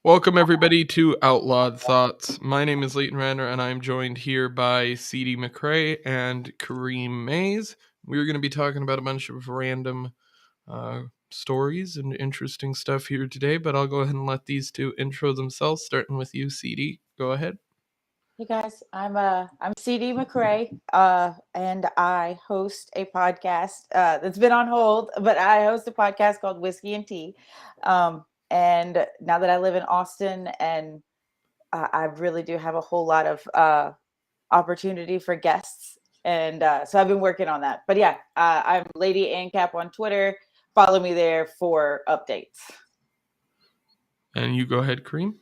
Welcome everybody to Outlawed Thoughts. My name is Leighton Ranner and I'm joined here by CD McRae and Kareem Maize. We're going to be talking about a bunch of random stories and interesting stuff here today, but I'll go ahead and let these two intro themselves, starting with you, CD. Go ahead. Hey guys, I'm CD McRae, and I host a podcast that's been on hold, but I host a podcast called Whiskey and Tea. And now that I live in Austin, and I really do have a whole lot of opportunity for guests, and so I've been working on that. But yeah, I'm Lady ANCAP on Twitter. Follow me there for updates. And you go ahead, Kareem.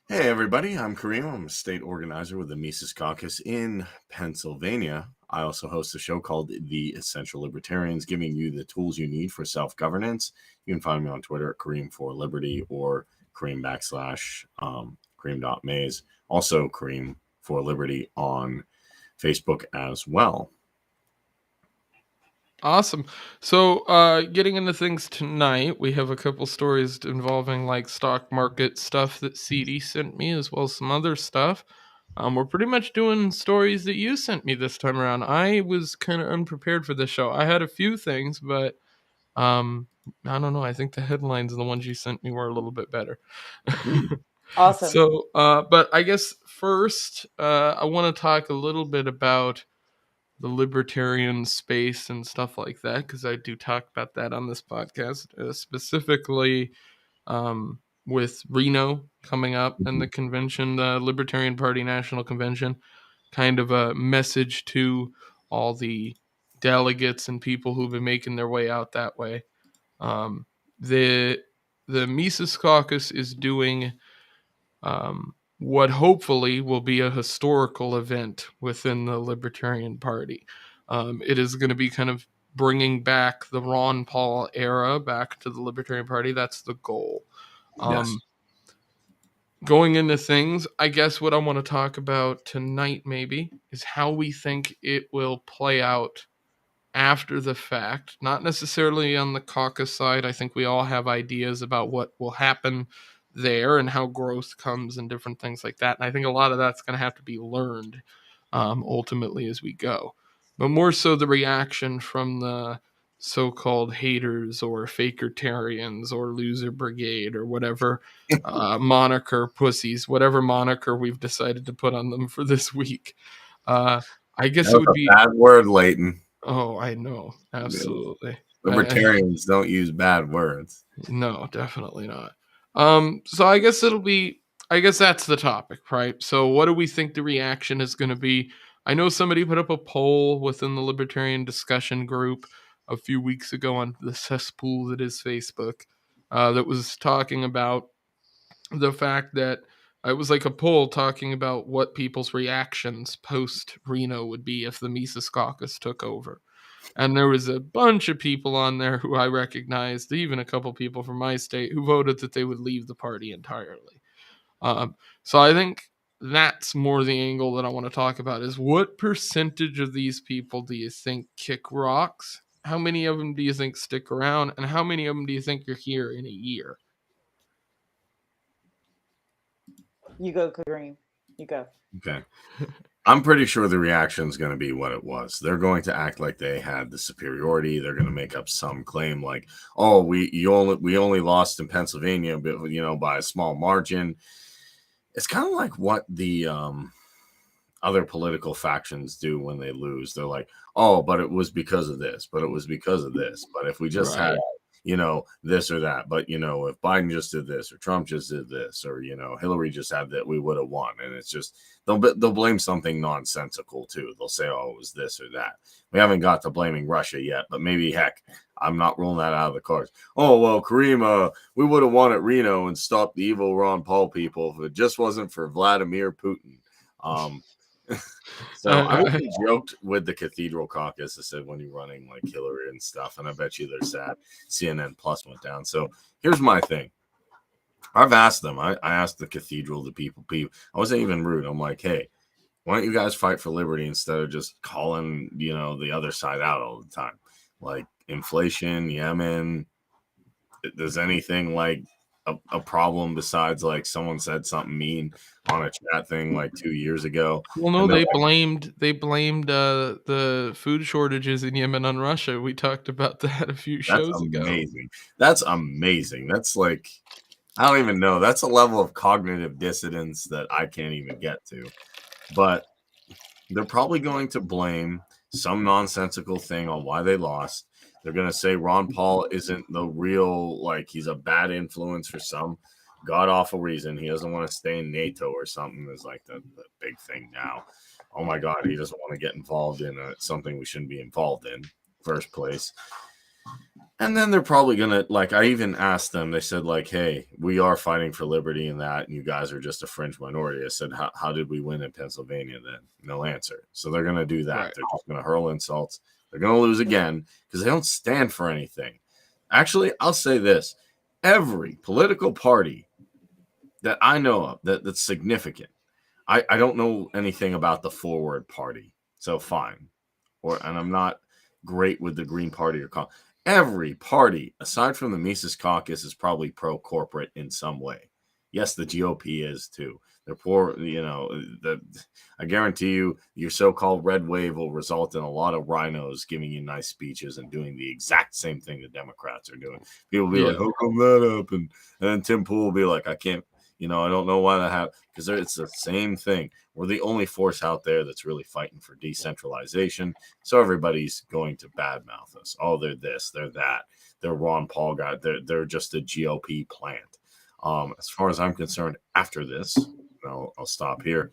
Hey everybody, I'm Kareem. I'm a state organizer with the Mises Caucus in Pennsylvania. I also host a show called The Essential Libertarians, giving you the tools you need for self-governance. You can find me on Twitter at Kareem for Liberty or Kareem Kareem.Maize. Also Kareem for Liberty on Facebook as well. Awesome. So, getting into things tonight, we have a couple stories involving like stock market stuff that CD sent me, as well as some other stuff. We're pretty much doing stories that you sent me this time around. I was kind of unprepared for this show. I had a few things, but I don't know. I think the headlines and the ones you sent me were a little bit better. Awesome. So, but I guess first, I want to talk a little bit about the libertarian space and stuff like that, because I do talk about that on this podcast, specifically with Reno coming up and the convention, the Libertarian Party National Convention, kind of a message to all the delegates and people who've been making their way out that way. The Mises Caucus is doing what hopefully will be a historical event within the Libertarian Party. It is going to be kind of bringing back the Ron Paul era back to the Libertarian Party. That's the goal. Yes. Going into things, I guess what I want to talk about tonight maybe is how we think it will play out after the fact, not necessarily on the caucus side. I think we all have ideas about what will happen there and how growth comes and different things like that. And I think a lot of that's going to have to be learned ultimately as we go. But more so the reaction from the so-called haters or fakertarians or loser brigade or whatever moniker pussies, whatever moniker we've decided to put on them for this week. I guess it would be a bad word, Leighton. Oh, I know. Absolutely. Libertarians don't use bad words. No, definitely not. So I guess that's the topic, right? So what do we think the reaction is going to be? I know somebody put up a poll within the Libertarian discussion group a few weeks ago on the cesspool that is Facebook that was talking about the fact that it was like a poll talking about what people's reactions post Reno would be if the Mises Caucus took over. And there was a bunch of people on there who I recognized, even a couple people from my state, who voted that they would leave the party entirely. So I think that's more the angle that I want to talk about is what percentage of these people do you think kick rocks? How many of them do you think stick around? And how many of them do you think are here in a year? You go, Kareem. You go. Okay. I'm pretty sure the reaction is going to be what it was. They're going to act like they had the superiority. They're going to make up some claim like, "Oh, we only lost in Pennsylvania, but by a small margin." It's kind of like what the other political factions do when they lose. They're like, "Oh, but it was because of this. But it was because of this. But if we just had." This or that. But, if Biden just did this or Trump just did this or, Hillary just had that, we would have won. And it's just, they'll blame something nonsensical too. They'll say, oh, it was this or that. We haven't got to blaming Russia yet, but maybe, heck, I'm not ruling that out of the cards. Oh, well, Kareem, we would have won at Reno and stopped the evil Ron Paul people if it just wasn't for Vladimir Putin. So I joked with the Cathedral Caucus. I said, when you're running like Hillary and stuff, and I bet you they're sad. CNN Plus went down. So here's my thing. I've asked them. I asked the Cathedral, the people. I wasn't even rude. I'm like, hey, why don't you guys fight for liberty instead of just calling, the other side out all the time? Like inflation, Yemen. Does anything like a problem besides like someone said something mean on a chat thing like 2 years ago. Well, no, And they're they like, blamed the food shortages in Yemen on Russia. We talked about that a few that's shows ago. amazing. That's amazing. That's like, I don't even know. That's a level of cognitive dissonance that I can't even get to. But they're probably going to blame some nonsensical thing on why they lost. They're going to say Ron Paul isn't the real, like, he's a bad influence for some god awful reason. He doesn't want to stay in NATO or something is like the big thing now. Oh my God, he doesn't want to get involved in something we shouldn't be involved in first place. And then they're probably going to, like, I even asked them, they said, like, hey, we are fighting for liberty and that, and you guys are just a fringe minority. I said, how did we win in Pennsylvania then? No answer. So they're going to do that. Right. They're just going to hurl insults. They're going to lose again because they don't stand for anything. Actually, I'll say this. Every political party that I know of that's significant, I don't know anything about the Forward Party, so fine. And I'm not great with the Green Party or every party, aside from the Mises Caucus, is probably pro-corporate in some way. Yes, the GOP is too. They're poor, I guarantee you, your so-called red wave will result in a lot of rhinos giving you nice speeches and doing the exact same thing the Democrats are doing. People will be like, how come that happened? And then Tim Pool will be like, I can't, I don't know why that happened. Because it's the same thing. We're the only force out there that's really fighting for decentralization. So everybody's going to badmouth us. Oh, they're this, they're that. They're Ron Paul guy. They're just a GOP plant. As far as I'm concerned, after this, I'll stop here.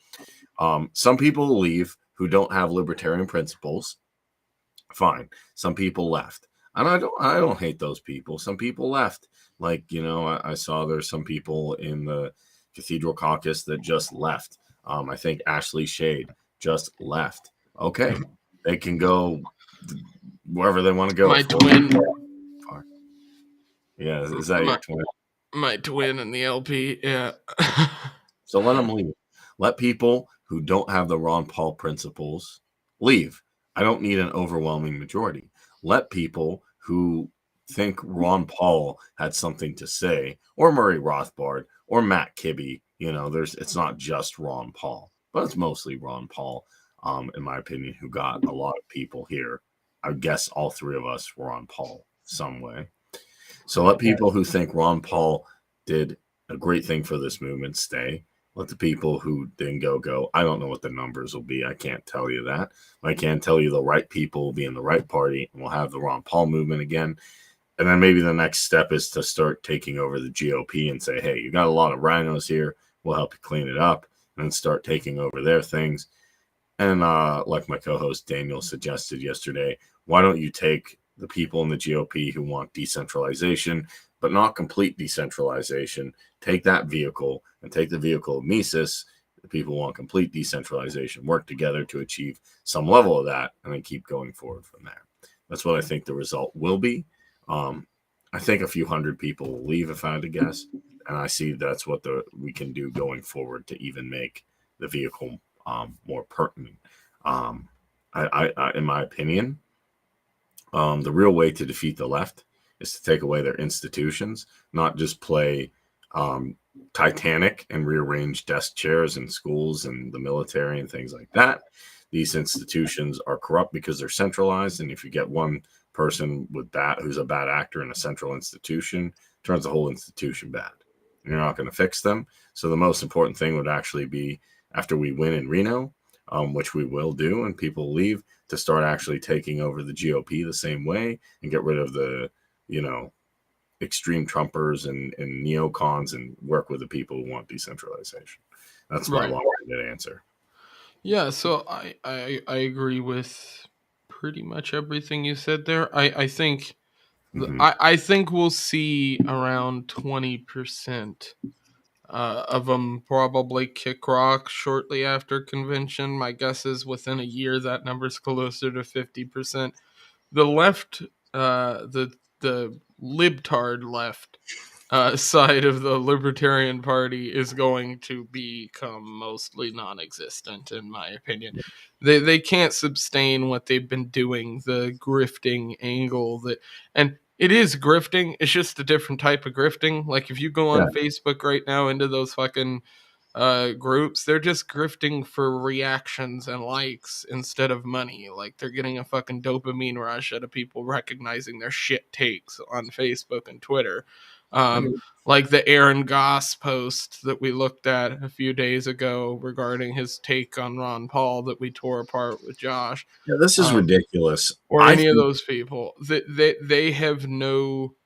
Some people will leave who don't have libertarian principles. Fine. Some people left. And I don't hate those people. Some people left. Like, I saw there's some people in the Cathedral Caucus that just left. I think Ashley Shade just left. Okay. They can go wherever they want to go. My twin. Yeah, is that your twin? My twin in the LP, yeah. So let them leave. Let people who don't have the Ron Paul principles leave. I don't need an overwhelming majority. Let people who think Ron Paul had something to say, or Murray Rothbard, or Matt Kibbe. It's not just Ron Paul, but it's mostly Ron Paul, in my opinion, who got a lot of people here. I guess all three of us were on Paul some way. So let people who think Ron Paul did a great thing for this movement stay. Let the people who didn't go. I don't know what the numbers will be. I can't tell you that. I can tell you the right people will be in the right party, and we'll have the Ron Paul movement again. And then maybe the next step is to start taking over the GOP and say, hey, you got a lot of rhinos here. We'll help you clean it up, and then start taking over their things. And like my co-host Daniel suggested yesterday, why don't you take the people in the GOP who want decentralization, but not complete decentralization, take that vehicle and take the vehicle of Mises, the people who want complete decentralization, work together to achieve some level of that, and then keep going forward from there. That's what I think the result will be. I think a few hundred people will leave if I had to guess, and I see that's what we can do going forward to even make the vehicle more pertinent. I in my opinion, the real way to defeat the left is to take away their institutions, not just play Titanic and rearrange desk chairs in schools and the military and things like that. These institutions are corrupt because they're centralized, and if you get one person who's a bad actor in a central institution, turns the whole institution bad. You're not going to fix them. So the most important thing would actually be, after we win in Reno, which we will do, and people leave, to start actually taking over the GOP the same way and get rid of the, extreme Trumpers and neocons and work with the people who want decentralization. That's my long-winded answer. Yeah, so I agree with pretty much everything you said there. I think I think we'll see around 20% of them probably kick rock shortly after convention. My guess is within a year that number's closer to 50%. The left, the libtard left side of the Libertarian Party is going to become mostly non-existent, in my opinion. They can't sustain what they've been doing, the grifting angle and It is grifting. It's just a different type of grifting. Like if you go on Facebook right now into those fucking groups, they're just grifting for reactions and likes instead of money. Like they're getting a fucking dopamine rush out of people recognizing their shit takes on Facebook and Twitter. Like the Aaron Goss post that we looked at a few days ago regarding his take on Ron Paul that we tore apart with Josh. Yeah, this is ridiculous. Or any of those people. They have no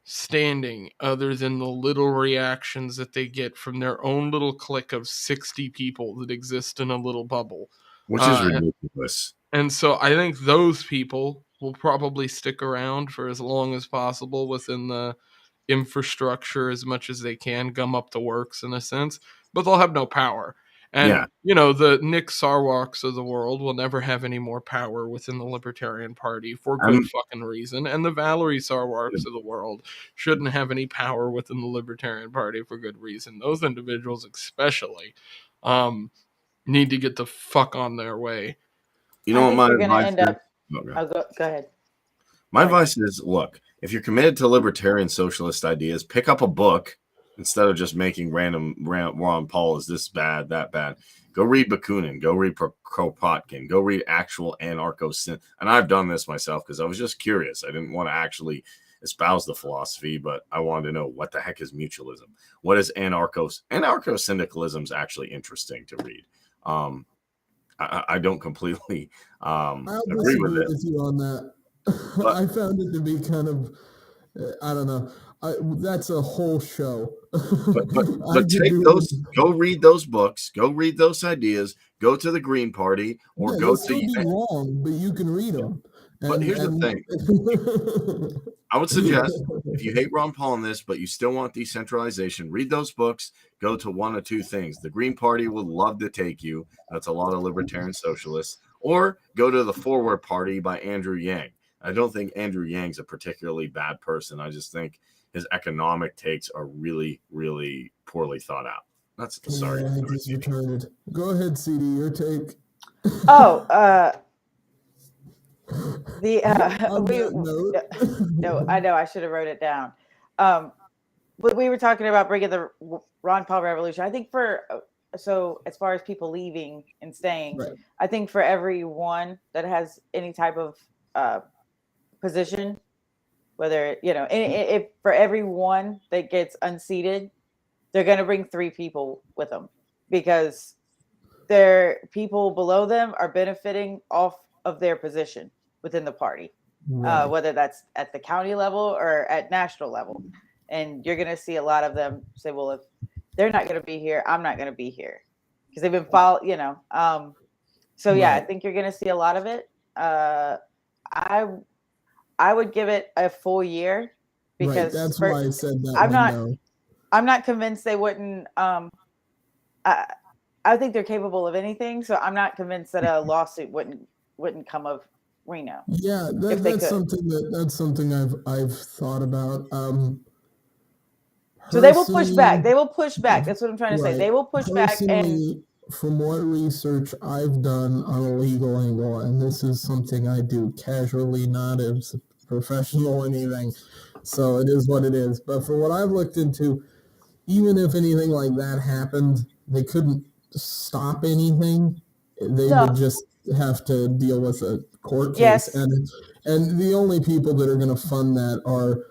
standing other than the little reactions that they get from their own little clique of 60 people that exist in a little bubble. Which is ridiculous. And so I think those people will probably stick around for as long as possible within the infrastructure as much as they can, gum up the works in a sense, but they'll have no power. And, the Nick Sarwarks of the world will never have any more power within the Libertarian Party for good fucking reason. And the Valerie Sarwarks of the world shouldn't have any power within the Libertarian Party for good reason. Those individuals especially need to get the fuck on their way. You know what my advice is? Go ahead. My advice is, look, if you're committed to libertarian socialist ideas, pick up a book instead of just making random Ron Paul is this bad, that bad. Go read Bakunin. Go read Kropotkin. Go read actual anarcho-syn. And I've done this myself because I was just curious. I didn't want to actually espouse the philosophy, but I wanted to know what the heck is mutualism? What is anarcho-syndicalism is actually interesting to read. I don't completely agree with it. With you on that. But I found it to be kind of, I don't know. That's a whole show. But take those. Go read those books. Go read those ideas. Go to the Green Party or go to. Be wrong, but you can read them. But here's the thing. I would suggest if you hate Ron Paul in this, but you still want decentralization, read those books. Go to one of two things. The Green Party would love to take you. That's a lot of libertarian socialists. Or go to the Forward Party by Andrew Yang. I don't think Andrew Yang's a particularly bad person. I just think his economic takes are really, really poorly thought out. That's sorry. Yeah, he's retarded. Go ahead, CD, your take. No, I know I should have wrote it down. But we were talking about bringing the Ron Paul revolution. I think so as far as people leaving and staying, right. I think for everyone that has any type of position, whether, if for everyone that gets unseated, they're going to bring 3 people with them because their people below them are benefiting off of their position within the party, right. Whether that's at the county level or at national level. And you're going to see a lot of them say, well, if they're not going to be here, I'm not going to be here because they've been followed, So yeah, right. I think you're going to see a lot of it. I would give it a full year because right. That's why I said that. I'm not convinced they wouldn't. I think they're capable of anything, so I'm not convinced that a lawsuit wouldn't come of Reno. Yeah, that's something I've thought about. So they will push back. That's what I'm trying to say. They will push back. And from what research I've done on a legal angle, and this is something I do casually, not as a professional or anything, so it is what it is. But for what I've looked into, even if anything like that happened, they couldn't stop anything. They would just have to deal with a court case. Yes. And the only people that are going to fund that are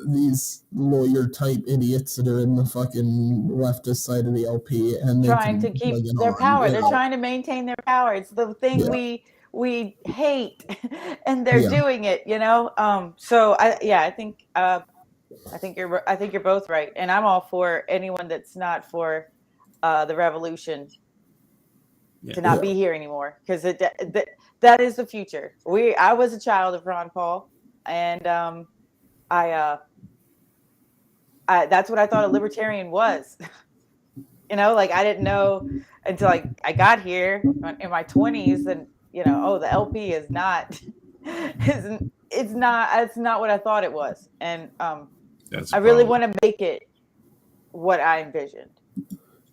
these lawyer type idiots that are in the fucking leftist side of the LP and trying to keep their power. They're trying to maintain their power. It's the thing we hate, and they're doing it. So I think you're both right, and I'm all for anyone that's not for the revolution to not be here anymore because that is the future. I was a child of Ron Paul, and that's what I thought a libertarian was. I didn't know until I got here in my 20s, and the LP is not, it's not what I thought it was, and I really want to make it what I envisioned.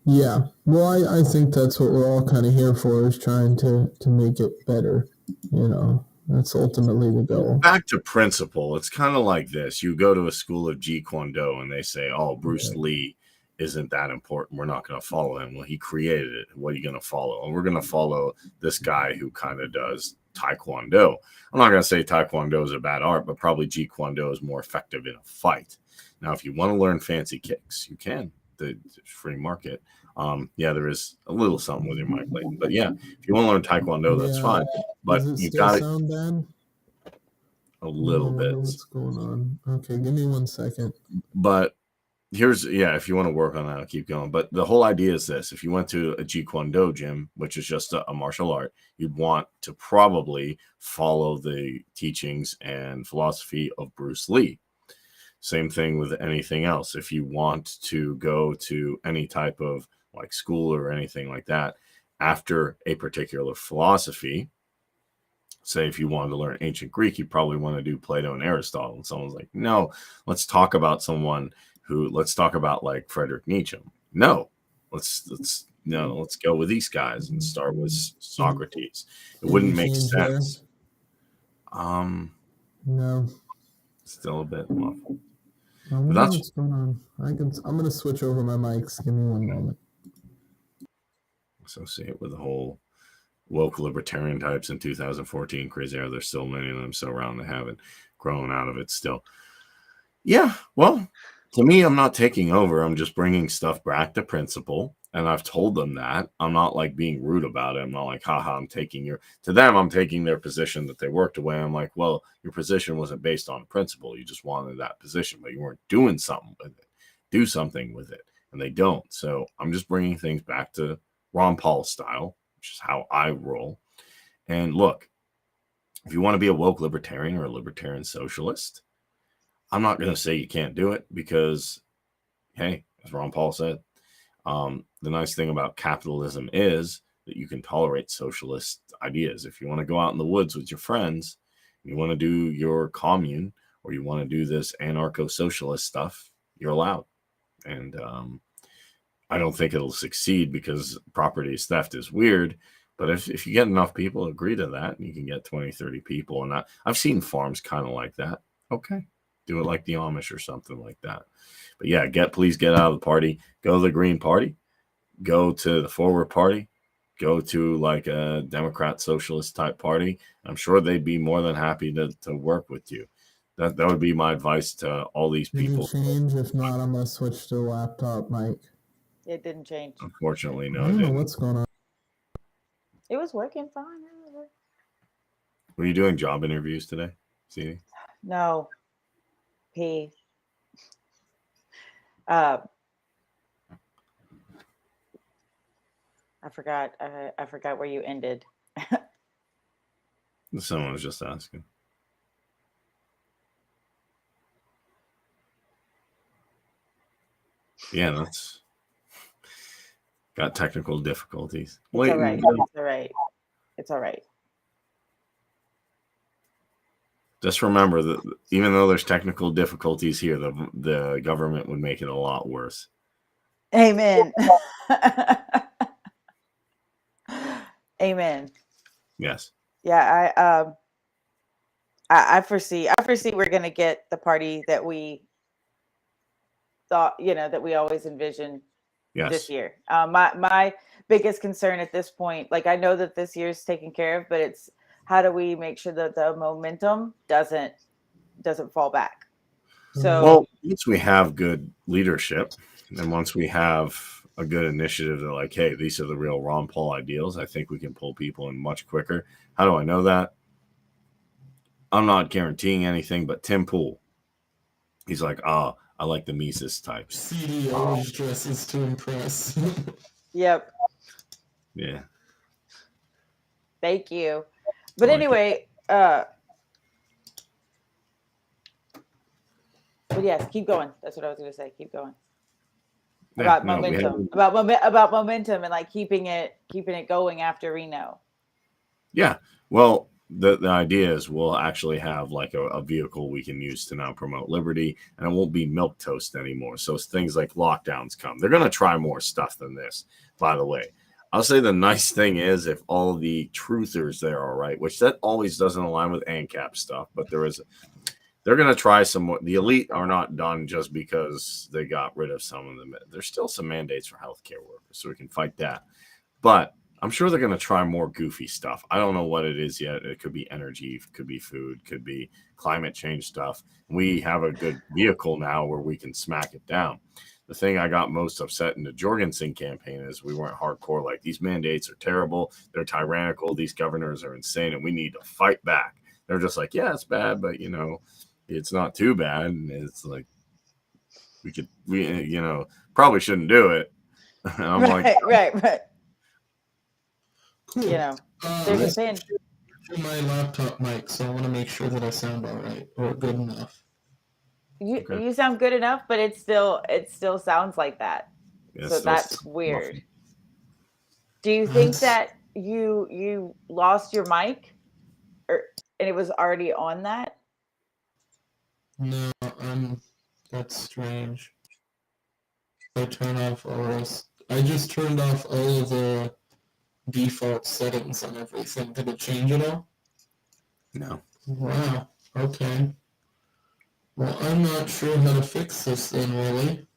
Yeah, well, I think that's what we're all kind of here for, is trying to make it better, That's ultimately the goal. Back to principle, it's kind of like this. You go to a school of Jeet Kune Do and they say, oh, Bruce Lee isn't that important. We're not going to follow him. Well, he created it. What are you going to follow? And we're going to follow this guy who kind of does Taekwondo. I'm not going to say Taekwondo is a bad art, but probably Jeet Kune Do is more effective in a fight. Now, if you want to learn fancy kicks, you can. The free market. Yeah, there is a little something with your mic lane. But yeah, if you want to learn Taekwondo, that's fine. But you got it. Sound bad? A little bit. What's going on? Okay, give me 1 second. But if you want to work on that, I'll keep going. But the whole idea is this: if you went to a Jeet Kune Do gym, which is just a martial art, you'd want to probably follow the teachings and philosophy of Bruce Lee. Same thing with anything else. If you want to go to any type of like school or anything like that after a particular philosophy, say if you wanted to learn ancient Greek, you probably want to do Plato and Aristotle. And someone's like, no, let's talk about like Friedrich Nietzsche. No, let's go with these guys and start with Socrates. It wouldn't make sense. No. Still a bit muffled. What's going on? I'm gonna switch over my mics. Give me 1 moment. Associate with the whole woke libertarian types in 2014. Crazy how there's still many of them still around that haven't grown out of it still. Yeah, well, to me, I'm not taking over. I'm just bringing stuff back to principle. And I've told them that. I'm not like being rude about it. I'm not like, haha, I'm taking their position that they worked away. I'm like, well, your position wasn't based on principle. You just wanted that position, but you weren't doing something with it. Do something with it. And they don't. So I'm just bringing things back to Ron Paul style, which is how I roll. And look, if you want to be a woke libertarian or a libertarian socialist, I'm not going to say you can't do it because, hey, as Ron Paul said, the nice thing about capitalism is that you can tolerate socialist ideas. If you want to go out in the woods with your friends, you want to do your commune, or you want to do this anarcho-socialist stuff, you're allowed. And I don't think it'll succeed because property theft is weird. But if you get enough people to agree to that, and you can get 20, 30 people, and I've seen farms kind of like that. Okay, do it like the Amish or something like that. But yeah, please get out of the party. Go to the Green Party. Go to the Forward Party. Go to like a Democrat Socialist type party. I'm sure they'd be more than happy to work with you. That would be my advice to all these people. Did it change? If not, I'm gonna switch to a laptop mic. It didn't change. Unfortunately, no. I don't know what's going on. It was working fine. Were you doing job interviews today, CD? No. P. I forgot. I forgot where you ended. Someone was just asking. Yeah, that's got technical difficulties. It's all right. It's all right. It's all right. Just remember that even though there's technical difficulties here, the government would make it a lot worse. Amen. Amen. Yes. Yeah, I foresee we're gonna get the party that we thought, that we always envisioned this year. My biggest concern at this point, like I know that this year's taken care of, but it's how do we make sure that the momentum doesn't fall back? So well, once we have good leadership and once we have a good initiative, they're like, hey, these are the real Ron Paul ideals. I think we can pull people in much quicker. How do I know that? I'm not guaranteeing anything, but Tim Pool, he's like, I like the Mises types. CD always dresses to impress. Yep. Yeah. Thank you. But anyway, but yes, keep going. That's what I was going to say. Keep going. Yeah, About momentum, about momentum, and like keeping it going after Reno. Yeah. Well, the idea is we'll actually have like a vehicle we can use to now promote liberty, and it won't be milquetoast anymore. So things like lockdowns come. They're going to try more stuff than this, by the way. I'll say the nice thing is if all the truthers there are right, which that always doesn't align with ANCAP stuff, but they're going to try some more. The elite are not done just because they got rid of some of them. There's still some mandates for healthcare workers, so we can fight that. But I'm sure they're going to try more goofy stuff. I don't know what it is yet. It could be energy, it could be food, could be climate change stuff. We have a good vehicle now where we can smack it down. The thing I got most upset in the Jorgensen campaign is we weren't hardcore. Like, these mandates are terrible. They're tyrannical. These governors are insane, and we need to fight back. They're just like, yeah, it's bad, but, it's not too bad. And it's like, we probably shouldn't do it. And I'm right. Cool. They're just saying. My laptop mic, so I want to make sure that I sound all right or good enough. You sound good enough, but it still sounds like that. Yeah, so that's weird. Do you think that you lost your mic, and it was already on that? No, that's strange. I turn off I just turned off all of the default settings and everything. Did it change at all? No. Wow. Okay. Well, I'm not sure how to fix this then, really.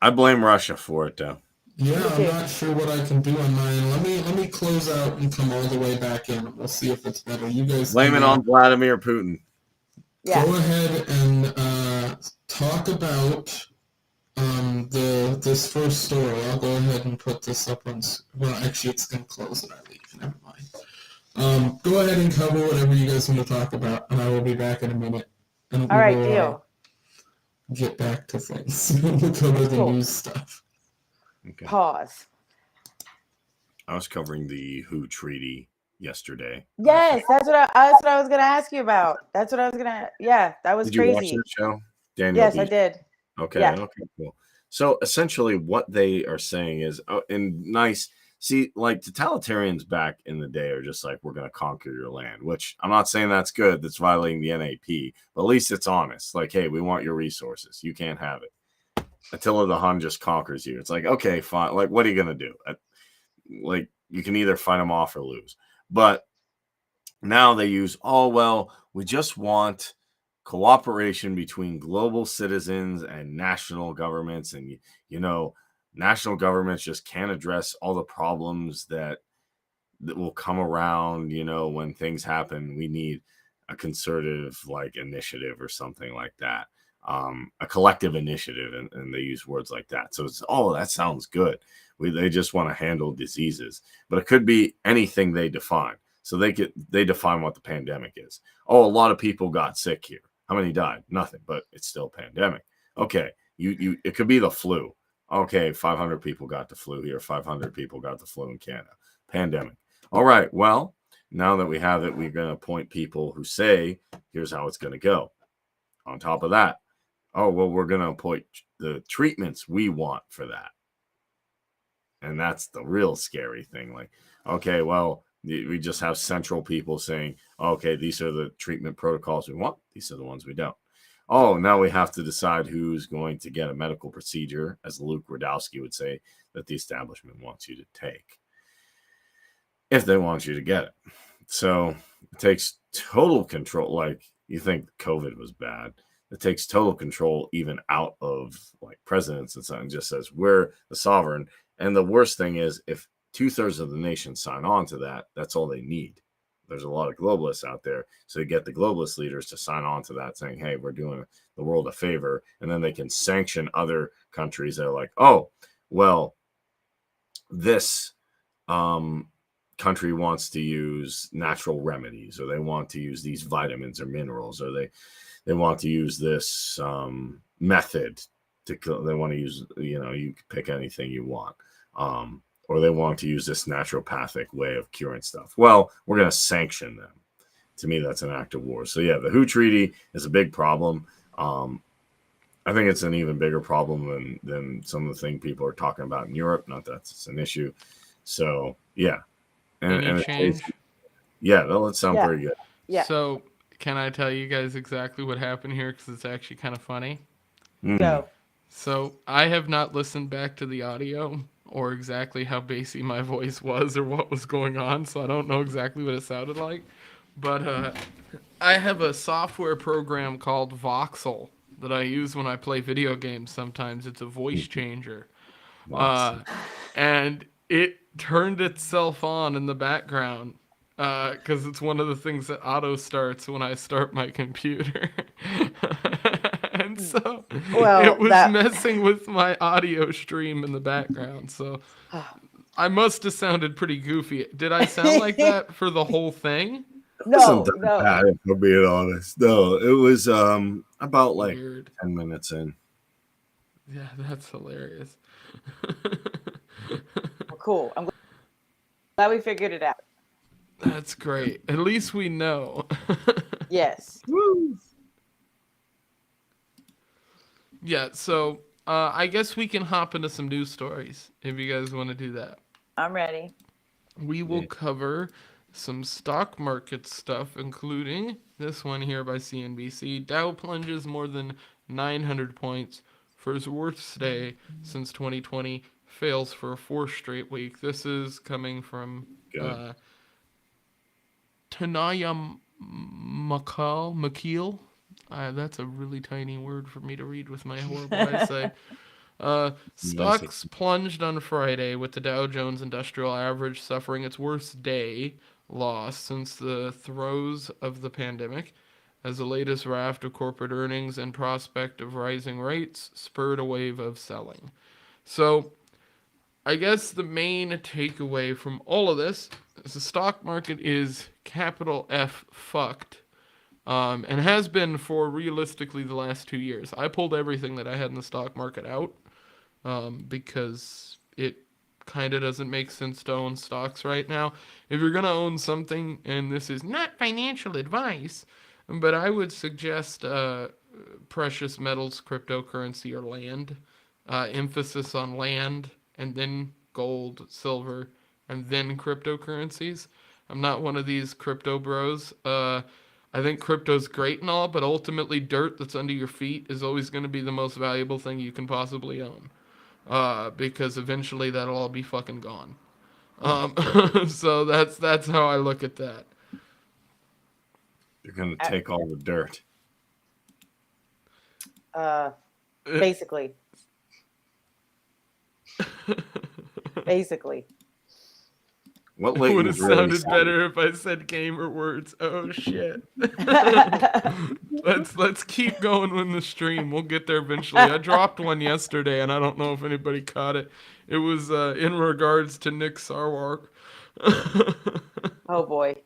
I blame Russia for it, though. Yeah, I'm not sure what I can do on mine. Let me close out and come all the way back in. We'll see if it's better. You guys blame it on Vladimir Putin. Yeah. Go ahead and talk about this first story. I'll go ahead and put this up on. Well, actually, it's going to close when I leave. Never mind. Go ahead and cover whatever you guys want to talk about, and I will be back in a minute. And all right, deal. Get back to things. We'll cover the news stuff. Okay. Pause. I was covering the WHO treaty yesterday. Yes, that's what I was going to ask you about. That's what I was going to. Yeah, that was crazy. Did you watch that show, Daniel? Yes, I did. Okay. Yeah. Okay. Cool. So essentially, what they are saying is, See, like, totalitarians back in the day are just like, we're going to conquer your land, which I'm not saying that's good. That's violating the NAP, but at least it's honest. Like, hey, we want your resources. You can't have it. Attila the Hun just conquers you. It's like, okay, fine. Like, what are you going to do? Like, you can either fight them off or lose. But now they use, we just want cooperation between global citizens and national governments. And, national governments just can't address all the problems that will come around, when things happen. We need a concerted initiative or something like that, a collective initiative, and they use words like that. So it's, that sounds good. They just want to handle diseases, but it could be anything they define. So they define what the pandemic is. A lot of people got sick here. How many died? Nothing, but it's still a pandemic. Okay, it could be the flu. Okay, 500 people got the flu here. 500 people got the flu in Canada. Pandemic. All right, well, now that we have it, we're going to appoint people who say, here's how it's going to go. On top of that, we're going to appoint the treatments we want for that. And that's the real scary thing. Like, okay, well, we just have central people saying, okay, these are the treatment protocols we want. These are the ones we don't. Now we have to decide who's going to get a medical procedure, as Luke Radowski would say, that the establishment wants you to take, if they want you to get it. So it takes total control. Like, you think COVID was bad. It takes total control even out of presidents and something, just says we're the sovereign. And the worst thing is, if 2/3 of the nation sign on to that, that's all they need. There's a lot of globalists out there. So you get the globalist leaders to sign on to that, saying, hey, we're doing the world a favor. And then they can sanction other countries that are like, this country wants to use natural remedies, or they want to use these vitamins or minerals, or they want to use this method. They want to use, you can pick anything you want. Or they want to use this naturopathic way of curing stuff. Well, we're going to sanction them. To me, that's an act of war. So, yeah, the WHO treaty is a big problem. I think it's an even bigger problem than some of the things people are talking about in Europe. Not that it's an issue. So, yeah. And change? That sounds pretty good. Yeah. So, can I tell you guys exactly what happened here? Because it's actually kind of funny. Go. So, I have not listened back to the audio or exactly how bassy my voice was or what was going on, so I don't know exactly what it sounded like. But I have a software program called Voxel that I use when I play video games sometimes. It's a voice changer. Vox. And it turned itself on in the background because it's one of the things that auto starts when I start my computer. And so Well, it was that messing with my audio stream in the background. So I must have sounded pretty goofy. Did I sound like that for the whole thing? Wasn't no, that no. bad, if I'm being honest. No, it was about like Weird. 10 minutes in. Yeah, that's hilarious. Well, cool. I'm glad we figured it out. That's great. At least we know. Yes. Woo! Yeah, so I guess we can hop into some news stories if you guys want to do that. I'm ready. We will cover some stock market stuff, including this one here by CNBC. Dow plunges more than 900 points for its worst day since 2020, fails for a fourth straight week. This is coming from Tanaya McKeel. That's a really tiny word for me to read with my horrible eyesight. Stocks plunged on Friday with the Dow Jones Industrial Average suffering its worst day loss since the throes of the pandemic, as the latest raft of corporate earnings and prospect of rising rates spurred a wave of selling. So, I guess the main takeaway from all of this is the stock market is capital F fucked. And has been for realistically the last 2 years. I pulled everything that I had in the stock market out because it kind of doesn't make sense to own stocks right now. If you're going to own something, and this is not financial advice, but I would suggest precious metals, cryptocurrency, or land. Emphasis on land, and then gold, silver, and then cryptocurrencies. I'm not one of these crypto bros. I think crypto's great and all, but ultimately dirt that's under your feet is always going to be the most valuable thing you can possibly own. Because eventually that'll all be fucking gone. So that's how I look at that. You're going to take all the dirt. Basically. Basically. What It would have really sounded better if I said gamer words. Oh shit. Let's keep going with the stream. We'll get there eventually. I dropped one yesterday, and I don't know if anybody caught it. It was in regards to Nick Sarwark. Oh boy.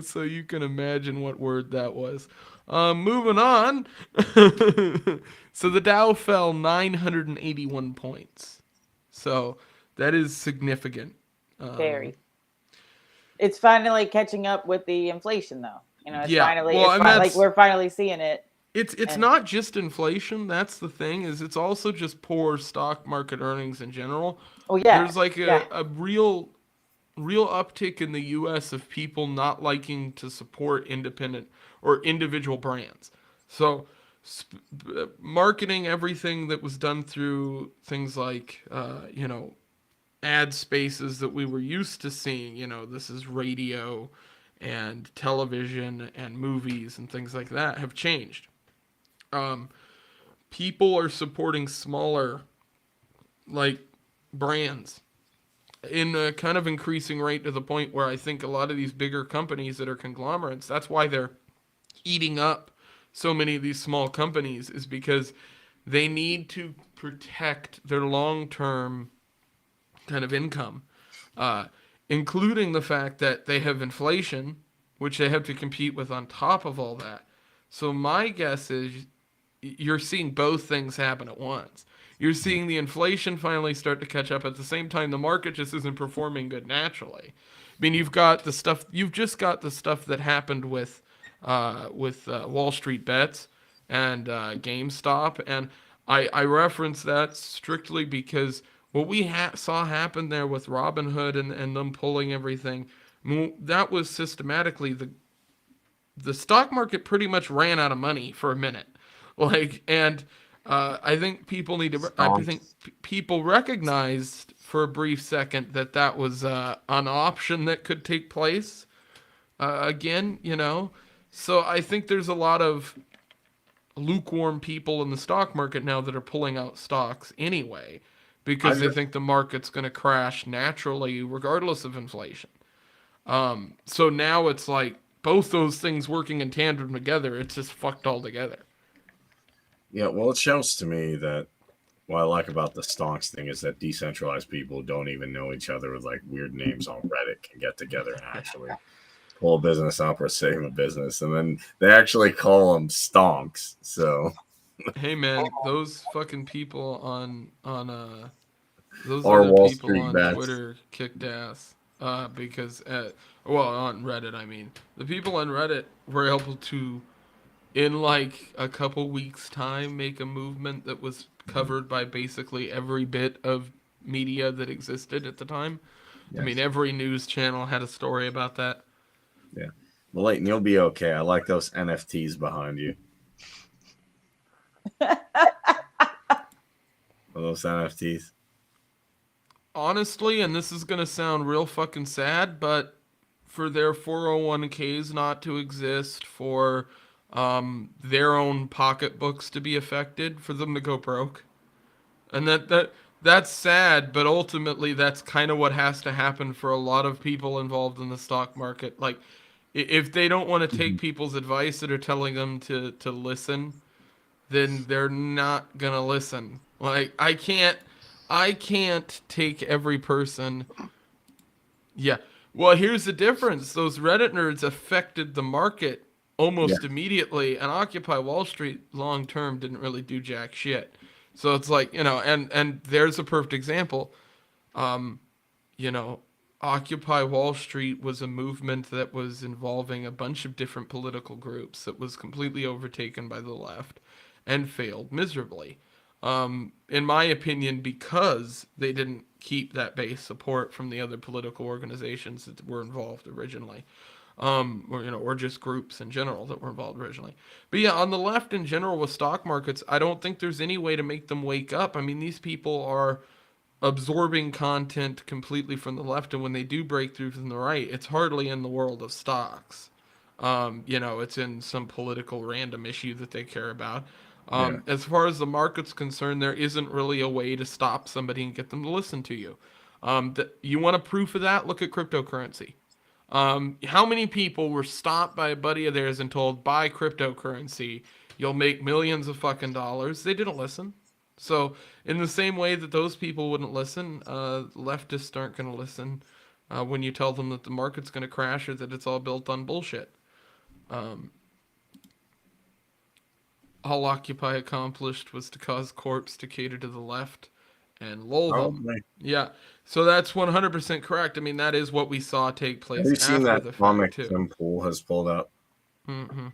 So you can imagine what word that was. Moving on. So the Dow fell 981 points. So that is significant. Very. It's finally catching up with the inflation, though. You know, we're finally seeing it. It's not just inflation. That's the thing. Is it's also just poor stock market earnings in general. Oh yeah. There's like a real uptick in the U.S. of people not liking to support independent or individual brands. So marketing everything that was done through things like ad spaces that we were used to seeing. This is radio and television and movies and things like that have changed. People are supporting smaller brands in a kind of increasing rate, to the point where I think a lot of these bigger companies that are conglomerates, that's why they're eating up so many of these small companies, is because they need to protect their long-term kind of income, including the fact that they have inflation, which they have to compete with on top of all that. So my guess is you're seeing both things happen at once. You're seeing the inflation finally start to catch up. At the same time, the market just isn't performing good naturally. I mean, you've just got the stuff that happened with Wall Street Bets and GameStop, and I reference that strictly because what we saw happen there with Robinhood and them pulling everything, that was systematically the stock market pretty much ran out of money for a minute. And I think people need to. I think Stonks. people recognized for a brief second that that was an option that could take place again. So I think there's a lot of lukewarm people in the stock market now that are pulling out stocks anyway I because they just, think the market's going to crash naturally regardless of inflation. So now it's like both those things working in tandem together. It's just fucked all together. yeah, well, it shows to me that what I like about the stonks thing is that decentralized people don't even know each other with like weird names on Reddit can get together and actually pull a business up or save a business, and then they actually call them stonks. So Hey man, those fucking people on those our other Wall people Street on bets. Twitter kicked ass. Because well, on Reddit, I mean, the people on Reddit were able to, in like a couple weeks' time, make a movement that was covered by basically every bit of media that existed at the time. I mean, Yes. every news channel had a story about that. Yeah. Well, Leighton, you'll be okay. I like those NFTs behind you. Those NFTs. Honestly, and this is gonna sound real fucking sad, but for their 401ks not to exist, for their own pocketbooks to be affected, for them to go broke, and that's sad, but ultimately that's kind of what has to happen for a lot of people involved in the stock market. Like, if they don't want to take Mhm. people's advice that are telling them to listen, then they're not gonna listen. Like, I can't take every person. Yeah. Well, here's the difference. Those Reddit nerds affected the market Yeah. almost immediately, and Occupy Wall Street long term didn't really do jack shit. So it's like, and there's a perfect example. Um, you know, Occupy Wall Street was a movement that was involving a bunch of different political groups that was completely overtaken by the left and failed miserably. In my opinion, because they didn't keep that base support from the other political organizations that were involved originally. Or just groups in general that were involved originally. But yeah, on the left in general with stock markets, I don't think there's any way to make them wake up. I mean, these people are absorbing content completely from the left, and when they do break through from the right, it's hardly in the world of stocks. It's in some political random issue that they care about. Yeah. As far as the market's concerned, there isn't really a way to stop somebody and get them to listen to you. You want a proof of that? Look at cryptocurrency. How many people were stopped by a buddy of theirs and told, buy cryptocurrency, you'll make millions of fucking dollars? They didn't listen. So, in the same way that those people wouldn't listen, leftists aren't going to listen when you tell them that the market's going to crash or that it's all built on bullshit. Um, all Occupy accomplished was to cause corps to cater to the left and lull them. Probably. Yeah, so that's 100% correct. I mean, that is what we saw take Have place you seen after that the fact, comic too. Tim Pool has pulled up? Hmm.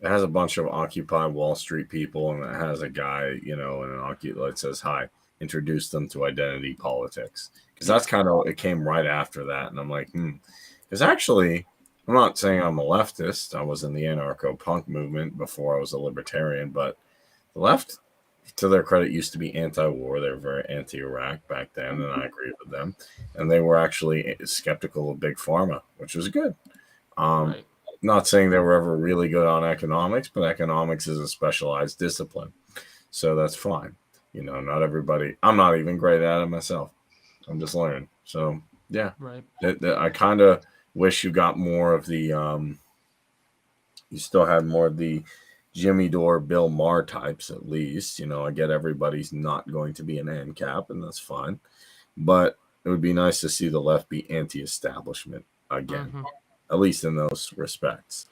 It has a bunch of Occupy Wall Street people, and it has a guy, in an Occupy that says, "Hi, introduce them to identity politics," because that's kind of it came right after that, and I'm like, because actually, I'm not saying I'm a leftist. I was in the anarcho-punk movement before I was a libertarian, but the left, to their credit, used to be anti-war. They were very anti-Iraq back then, and I agree with them, and they were actually skeptical of big pharma, which was good. Um, Right. Not saying they were ever really good on economics, but economics is a specialized discipline. So that's fine. Not everybody, I'm not even great at it myself. I'm just learning. So, yeah, Right. I kind of wish you got more of the, you still had more of the Jimmy Dore, Bill Maher types at least. I get everybody's not going to be an ANCAP, and that's fine. But it would be nice to see the left be anti establishment again, Hmm. at least in those respects.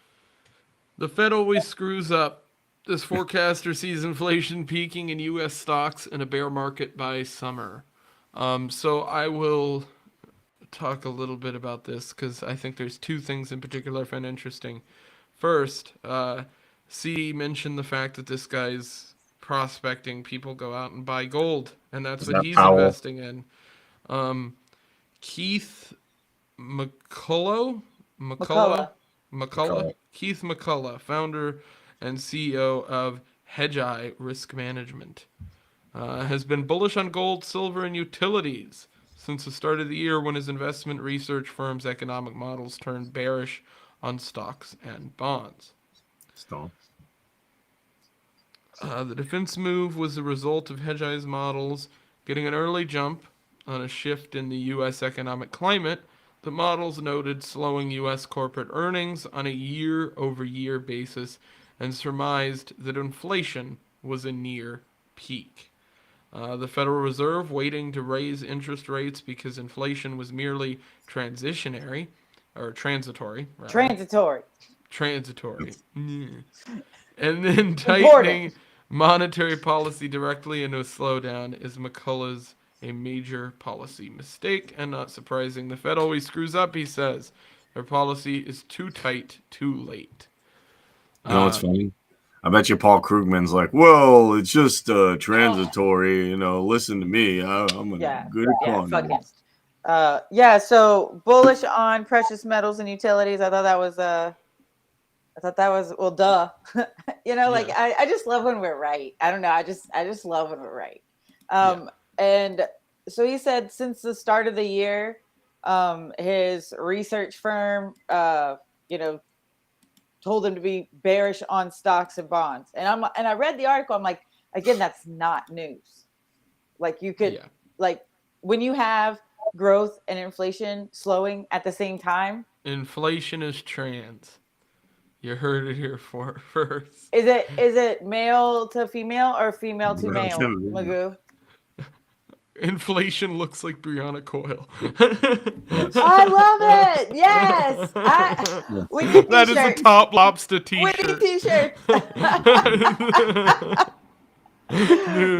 The Fed always screws up. This forecaster sees inflation peaking in U.S. stocks in a bear market by summer. So I will talk a little bit about this because I think there's two things in particular I find interesting. First, C mentioned the fact that this guy's prospecting people go out and buy gold, and that's Is what that he's Powell? investing in. Um, Keith McCullough, McCullough, McCullough. McCullough, McCullough. Keith McCullough, founder and CEO of Hedgeye Risk Management has been bullish on gold, silver, and utilities since the start of the year when his investment research firm's economic models turned bearish on stocks and bonds. Stop. The defense move was the result of Hedgeye's models getting an early jump on a shift in the U.S. economic climate. The models noted slowing U.S. corporate earnings on a year-over-year basis and surmised that inflation was a near peak. The Federal Reserve waiting to raise interest rates because inflation was merely transitory. Transitory. And then tightening monetary policy directly into a slowdown is McCullough's a major policy mistake, and not surprising. The Fed always screws up, he says. Their policy is too tight, too late. You know what's funny? I bet you Paul Krugman's like, well, it's just transitory. Listen to me. I'm a good economist. So bullish on precious metals and utilities. I thought that was well, duh. I just love when we're right. I don't know. I just love when we're right. And so he said since the start of the year, his research firm, told him to be bearish on stocks and bonds. And I read the article. I'm like, again, that's not news. Like you could, when you have growth and inflation slowing at the same time. Inflation is trans. You heard it here first. Is it male to female or female to male, Magoo? Inflation looks like Brianna Coyle. I love it. Yes. We need that is a Top Lobster t-shirt. We need t-shirts.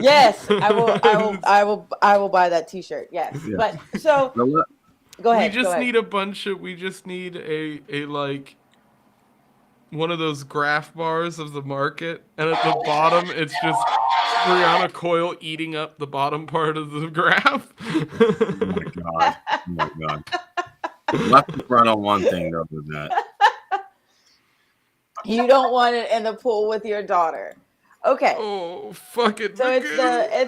Yes, I will buy that t-shirt. Yes. Yeah. But so go ahead. We just need a like one of those graph bars of the market, and at the bottom it's just Brianna Coyle eating up the bottom part of the graph. Oh my god. Left the front on one thing though with that. You don't want it in the pool with your daughter. Okay. Oh, fuck it. So it's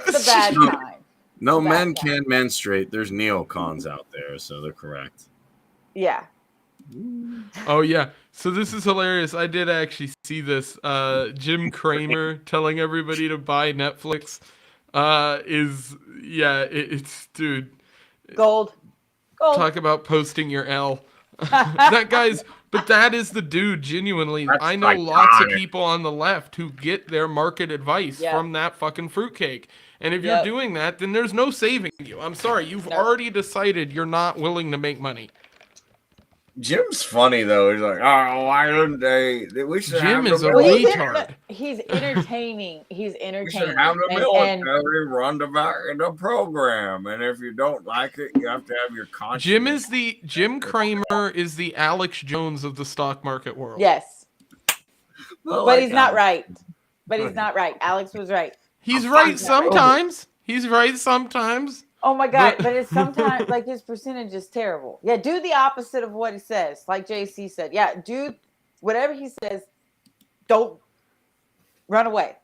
the bad time. No, men can menstruate. There's neocons out there, so they're correct. Yeah. Oh yeah. So this is hilarious. I did actually see this. Jim Cramer telling everybody to buy Netflix. It's dude. Gold. Talk about posting your L. That is the dude. Genuinely, I know lots of people on the left who get their market advice from that fucking fruitcake. And if you're doing that, then there's no saving you. I'm sorry, you've already decided you're not willing to make money. Jim's funny though. He's like, oh, why don't they? We should Jim have is a retard. He's entertaining. He's entertaining. We should have the military run the program, and if you don't like it, you have to have your conscience. Jim Cramer is the Alex Jones of the stock market world. Yes, but he's not right. But he's not right. Alex was right. He's right sometimes. He's right sometimes. Oh my god! But it's sometimes like his percentage is terrible. Yeah, do the opposite of what he says. Like JC said. Yeah, do whatever he says. Don't run away.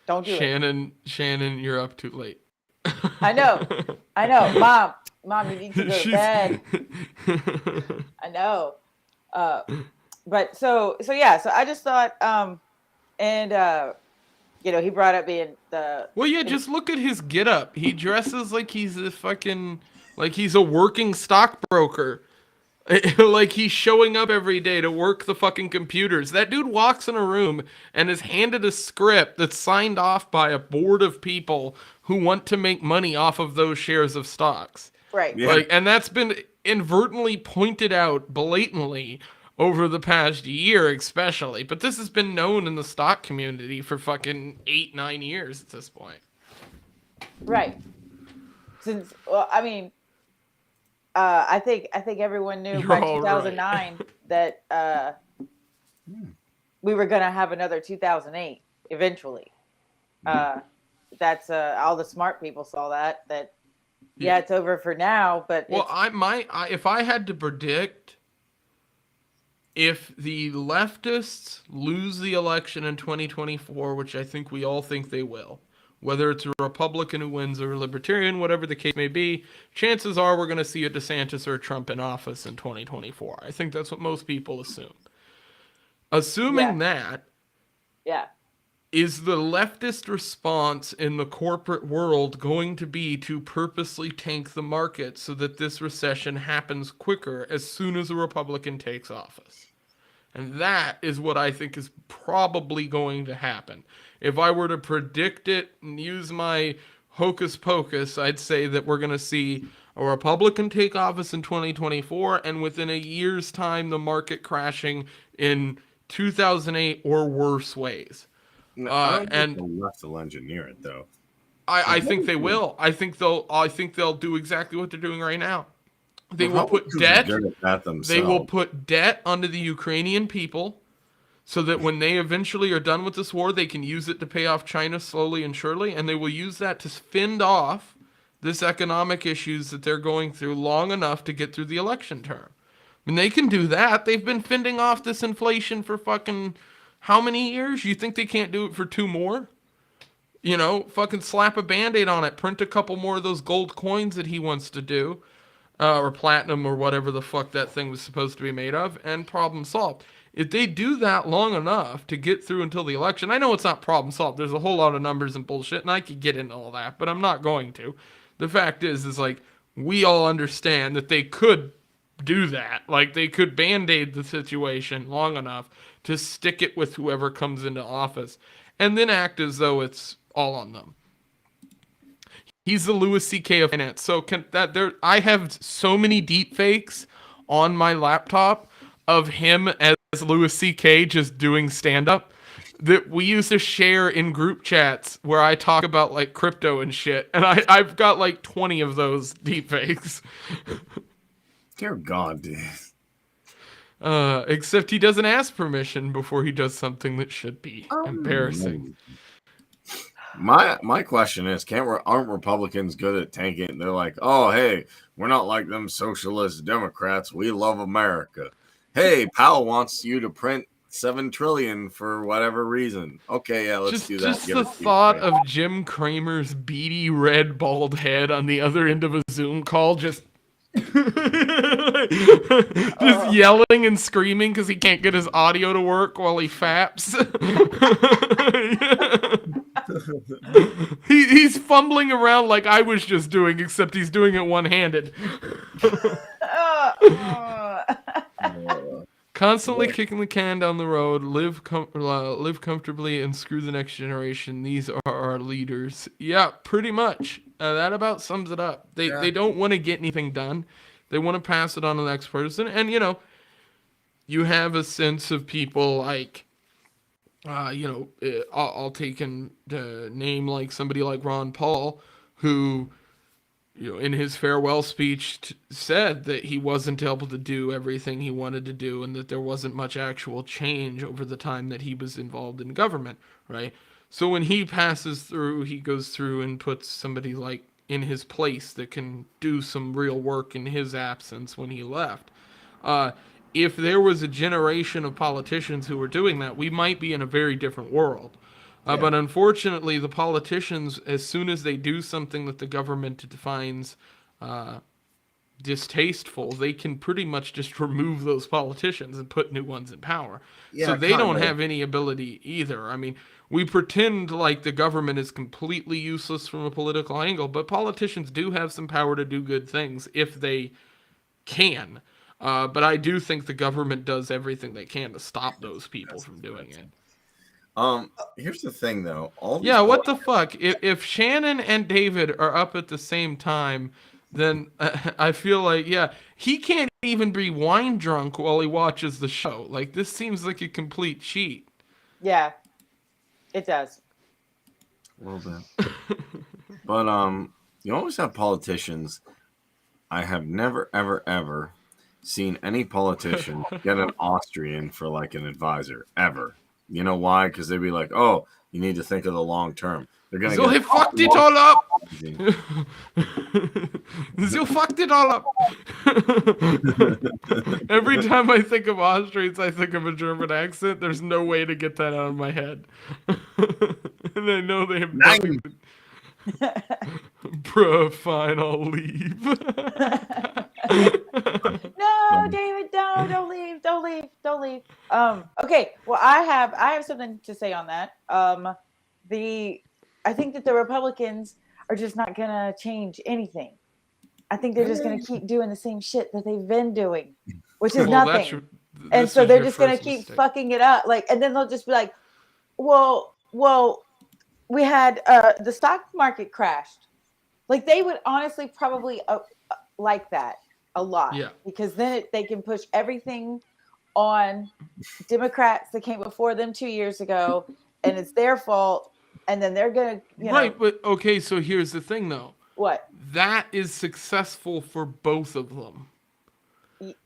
Don't do it. Shannon, you're up too late. I know. Mom, you need to go to bed. I know. But so I just thought, he brought up being the. Well, yeah, just look at his getup. He dresses like he's a working stockbroker. Like he's showing up every day to work the fucking computers. That dude walks in a room and is handed a script that's signed off by a board of people who want to make money off of those shares of stocks. Right. Yeah. And that's been inadvertently pointed out blatantly over the past year, especially. But this has been known in the stock community for fucking 8-9 years at this point. Right. I think everyone knew by 2009 that we were going to have another 2008 eventually. That's all the smart people saw that it's over for now. But if I had to predict, if the leftists lose the election in 2024, which I think we all think they will, whether it's a Republican who wins or a Libertarian, whatever the case may be, chances are we're going to see a DeSantis or a Trump in office in 2024. I think that's what most people assume. Assuming that, is the leftist response in the corporate world going to be to purposely tank the market so that this recession happens quicker as soon as a Republican takes office? And that is what I think is probably going to happen. If I were to predict it and use my hocus pocus, I'd say that we're going to see a Republican take office in 2024, and within a year's time, the market crashing in 2008 or worse ways. I don't think the left will engineer it, though. I think they will. I think they'll do exactly what they're doing right now. They will put debt. They will put debt onto the Ukrainian people, so that when they eventually are done with this war, they can use it to pay off China slowly and surely, and they will use that to fend off this economic issues that they're going through long enough to get through the election term. I mean, they can do that. They've been fending off this inflation for fucking how many years? You think they can't do it for 2 more? You know, fucking slap a Band-Aid on it, print a couple more of those gold coins that he wants to do, or platinum or whatever the fuck that thing was supposed to be made of, and problem solved. If they do that long enough to get through until the election, I know it's not problem solved. There's a whole lot of numbers and bullshit, and I could get into all that, but I'm not going to. The fact is like, we all understand that they could do that. Like, they could Band-Aid the situation long enough to stick it with whoever comes into office, and then act as though it's all on them. He's the Louis C.K. of finance. So I have so many deep fakes on my laptop of him as Louis C.K. just doing stand-up that we used to share in group chats where I talk about like crypto and shit. And I've got like 20 of those deep fakes. Dear God, dude. Except he doesn't ask permission before he does something that should be embarrassing. My question is, aren't Republicans good at tanking? They're like, oh, hey, we're not like them socialist Democrats. We love America. Hey, Powell wants you to print $7 trillion for whatever reason. Okay, yeah, let's do that. Just the thought of Jim Cramer's beady red bald head on the other end of a Zoom call, just yelling and screaming because he can't get his audio to work while he faps. He's fumbling around like I was just doing, except he's doing it one-handed. Constantly kicking the can down the road, live comfortably and screw the next generation. These are our leaders. Yeah, pretty much. That about sums it up. They don't want to get anything done. They want to pass it on to the next person. And, you know, you have a sense of people like, I'll take a name like somebody like Ron Paul, who, you know, in his farewell speech said that he wasn't able to do everything he wanted to do and that there wasn't much actual change over the time that he was involved in government, right? So when he passes through, he goes through and puts somebody like in his place that can do some real work in his absence when he left. If there was a generation of politicians who were doing that, we might be in a very different world. But unfortunately, the politicians, as soon as they do something that the government defines distasteful, they can pretty much just remove those politicians and put new ones in power. So they don't have any ability either. I mean, we pretend like the government is completely useless from a political angle, but politicians do have some power to do good things if they can. But I do think the government does everything they can to stop those people from doing it. Here's the thing, though. What the fuck? If Shannon and David are up at the same time, then I feel like, he can't even be wine drunk while he watches the show. Like, this seems like a complete cheat. Yeah, it does. A little bit. But, you always have politicians. I have never, ever, ever seen any politician get an Austrian for, like, an advisor, ever. You know why? Because they'd be like, oh, you need to think of the long term. They're gonna so he fucked it all up. So fucked it all up. Every time I think of Austrians, I think of a German accent. There's no way to get that out of my head. And I know they have nothing. Bruh, fine, I'll leave. No, David, no, don't leave. Okay, well, I have something to say on that. I think that the Republicans are just not gonna change anything. I think they're just gonna keep doing the same shit that they've been doing, which is nothing. And so they're just gonna keep fucking it up, and then they'll just be like, well, we had the stock market crashed. Like, they would honestly probably like that a lot, because then they can push everything on Democrats that came before them 2 years ago, and it's their fault, and then they're gonna but okay, so here's the thing though. What? That is successful for both of them.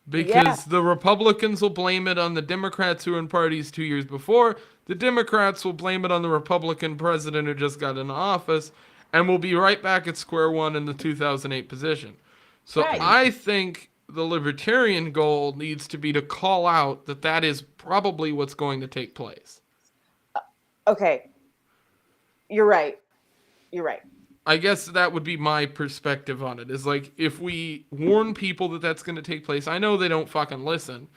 Because the Republicans will blame it on the Democrats who were in parties 2 years before. The Democrats will blame it on the Republican president who just got into office. And we'll be right back at square one in the 2008 position. So I think the libertarian goal needs to be to call out that is probably what's going to take place. Okay. You're right. I guess that would be my perspective on it. Is like, if we warn people that that's going to take place, I know they don't fucking listen,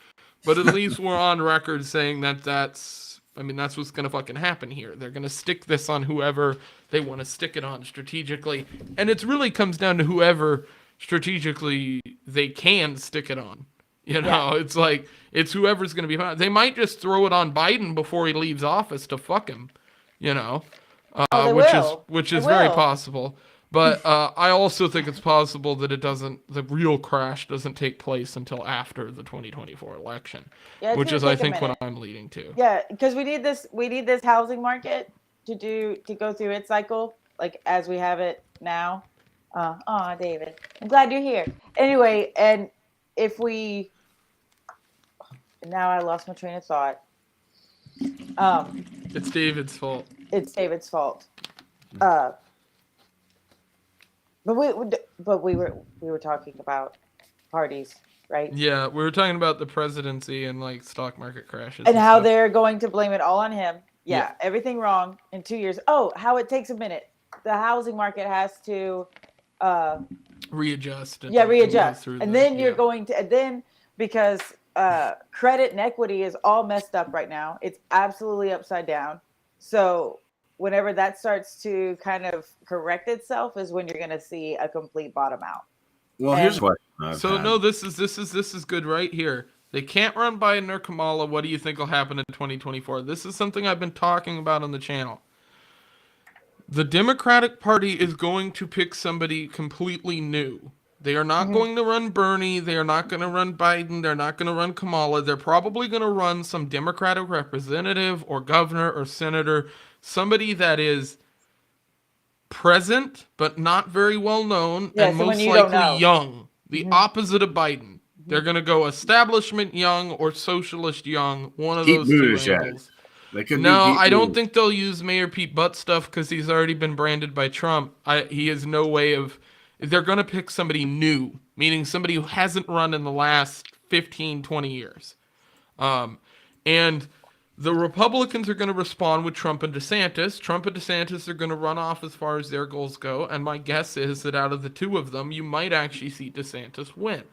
but at least we're on record saying that's what's going to fucking happen here. They're going to stick this on whoever they want to stick it on strategically. And it really comes down to whoever strategically they can stick it on. It's like, it's whoever's going to be. They might just throw it on Biden before he leaves office to fuck him, which is very possible. But I also think it's possible that the real crash doesn't take place until after the 2024 election, which is, I think, what I'm leading to. Yeah, because we need this housing market to go through its cycle, like as we have it now. David, I'm glad you're here. Anyway, and now I lost my train of thought. It's David's fault. But we were talking about parties, right? Yeah, we were talking about the presidency and like stock market crashes and how they're going to blame it all on him. Yeah, everything wrong in 2 years. Oh, how it takes a minute. The housing market has to readjust. Readjust. And then you're going to, and then because credit and equity is all messed up right now. It's absolutely upside down. So whenever that starts to kind of correct itself is when you're going to see a complete bottom out. Well, here's what. This is good right here. They can't run Biden or Kamala. What do you think will happen in 2024? This is something I've been talking about on the channel. The Democratic Party is going to pick somebody completely new. They are not going to run Bernie. They are not going to run Biden. They're not going to run Kamala. They're probably going to run some Democratic representative or governor or senator, somebody that is present but not very well known and most likely young. The opposite of Biden. They're going to go establishment young or socialist young, one of those two angles. I don't think they'll use Mayor Pete Buttigieg because he's already been branded by Trump. He has no way of... They're going to pick somebody new, meaning somebody who hasn't run in the last 15, 20 years. And the Republicans are going to respond with Trump and DeSantis. Trump and DeSantis are going to run off as far as their goals go. And my guess is that out of the two of them, you might actually see DeSantis win.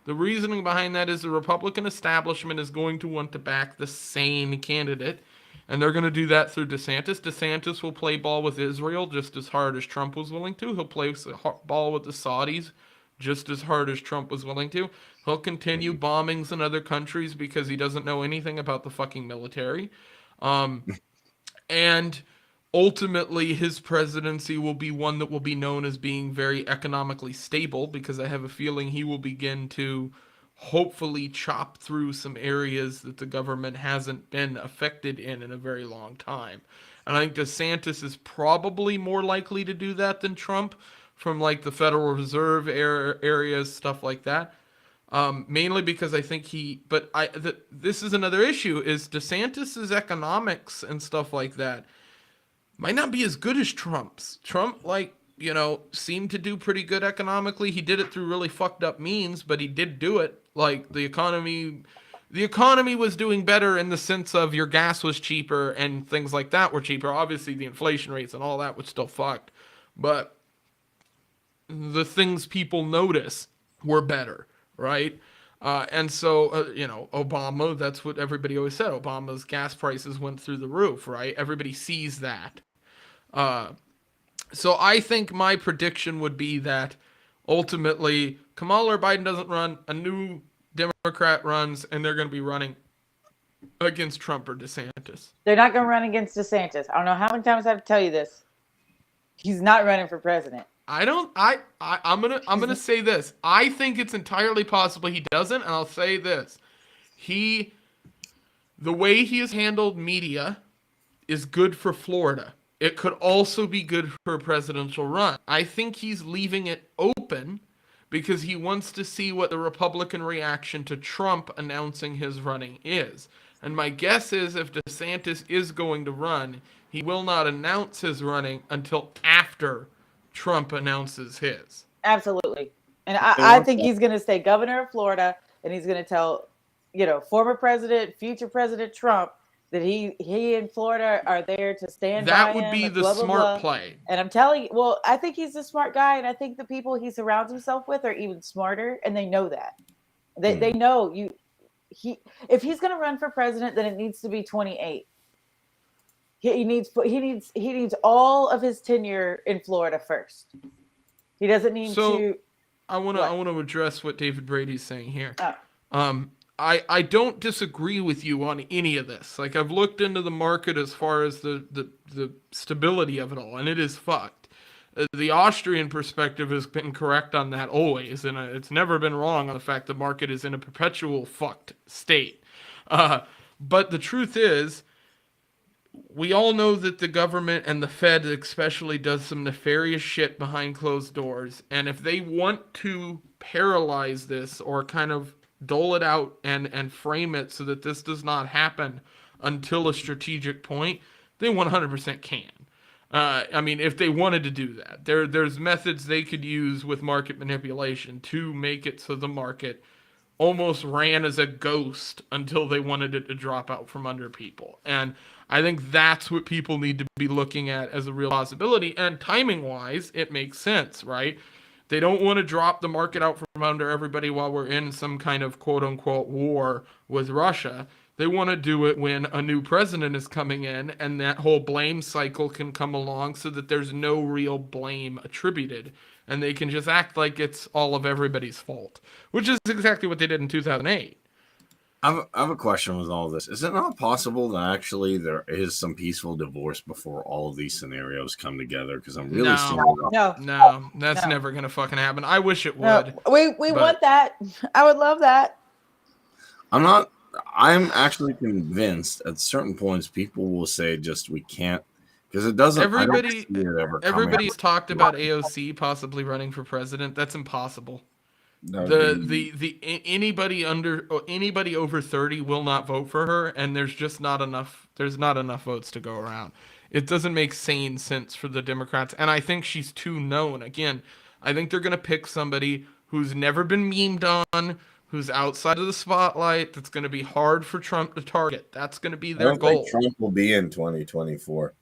The reasoning behind that is the Republican establishment is going to want to back the sane candidate. And they're going to do that through DeSantis. DeSantis will play ball with Israel just as hard as Trump was willing to. He'll play ball with the Saudis just as hard as Trump was willing to. He'll continue bombings in other countries because he doesn't know anything about the fucking military. And ultimately, his presidency will be one that will be known as being very economically stable because I have a feeling he will begin to hopefully chop through some areas that the government hasn't been affected in a very long time. And I think DeSantis is probably more likely to do that than Trump from like the Federal Reserve areas, stuff like that. Mainly because I think this is another issue is DeSantis's economics and stuff like that might not be as good as Trump's. Trump, like, seemed to do pretty good economically. He did it through really fucked up means, but he did do it. Like the economy was doing better in the sense of your gas was cheaper and things like that were cheaper. Obviously, the inflation rates and all that was still fucked, but the things people notice were better, right? And so, Obama, that's what everybody always said. Obama's gas prices went through the roof, right? Everybody sees that. So I think my prediction would be that ultimately Kamala or Biden doesn't run, a new Democrat runs, and they're going to be running against Trump or DeSantis. They're not going to run against DeSantis. I don't know how many times I have to tell you this. He's not running for president. I'm gonna say this. I think it's entirely possible he doesn't, and I'll say this. The way he has handled media is good for Florida. It could also be good for a presidential run. I think he's leaving it open because he wants to see what the Republican reaction to Trump announcing his running is. And my guess is if DeSantis is going to run, he will not announce his running until after Trump announces his. Absolutely. And I think he's going to stay governor of Florida, and he's going to tell, former president, future President Trump, that he and Florida are there to stand by him. That would be the smart play. And I'm telling you, I think he's a smart guy, and I think the people he surrounds himself with are even smarter, and they know that. They know if he's going to run for president, then it needs to be 28. He needs all of his tenure in Florida first. He doesn't need to. I want to address what David Brady's saying here. I don't disagree with you on any of this. Like, I've looked into the market as far as the stability of it all, and it is fucked. The Austrian perspective has been correct on that always, and it's never been wrong on the fact the market is in a perpetual fucked state. But the truth is, we all know that the government and the Fed especially does some nefarious shit behind closed doors. And if they want to paralyze this or kind of dole it out and frame it so that this does not happen until a strategic point, they 100% can. If they wanted to do that, there's methods they could use with market manipulation to make it so the market almost ran as a ghost until they wanted it to drop out from under people. And I think that's what people need to be looking at as a real possibility. And timing-wise, it makes sense, right? They don't want to drop the market out from under everybody while we're in some kind of quote-unquote war with Russia. They want to do it when a new president is coming in and that whole blame cycle can come along so that there's no real blame attributed. And they can just act like it's all of everybody's fault, which is exactly what they did in 2008. I have a question with all this. Is it not possible that actually there is some peaceful divorce before all of these scenarios come together? Because I'm really No, that's never going to fucking happen. I wish it would. We want that. I would love that. I'm actually convinced at certain points people will say just we can't. Because it doesn't. Everybody's talked about AOC possibly running for president. That's impossible. Anybody over 30 will not vote for her, and there's just not enough. There's not enough votes to go around. It doesn't make sane sense for the Democrats, and I think she's too known. Again, I think they're gonna pick somebody who's never been memed on, who's outside of the spotlight. That's gonna be hard for Trump to target. That's gonna be their goal. Think Trump will be in 2024.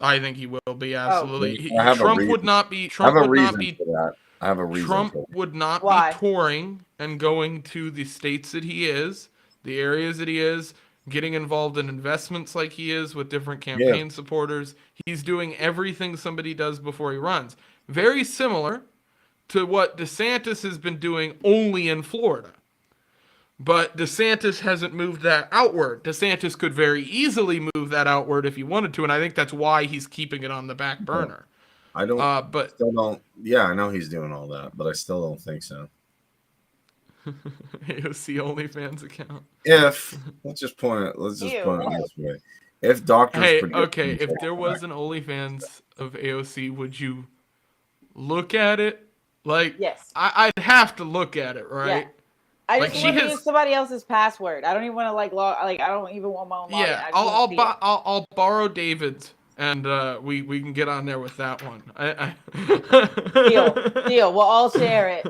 I think he will be, absolutely. Trump would not be. I have a reason for that. I have a reason. Trump would not be touring and going to the states that he is, the areas that he is, getting involved in investments like he is with different campaign supporters. He's doing everything somebody does before he runs. Very similar to what DeSantis has been doing only in Florida. But DeSantis hasn't moved that outward. DeSantis could very easily move that outward if he wanted to, and I think that's why he's keeping it on the back burner. I still don't. Yeah, I know he's doing all that, but I still don't think so. AOC OnlyFans account. Let's just point it this way. If doctors, if there was an OnlyFans of AOC, would you look at it? Like, yes, I'd have to look at it, right? Yeah. I just want to use somebody else's password. I don't even want to I don't even want my own. Yeah, I'll borrow David's and we can get on there with that one. Deal. We'll all share it.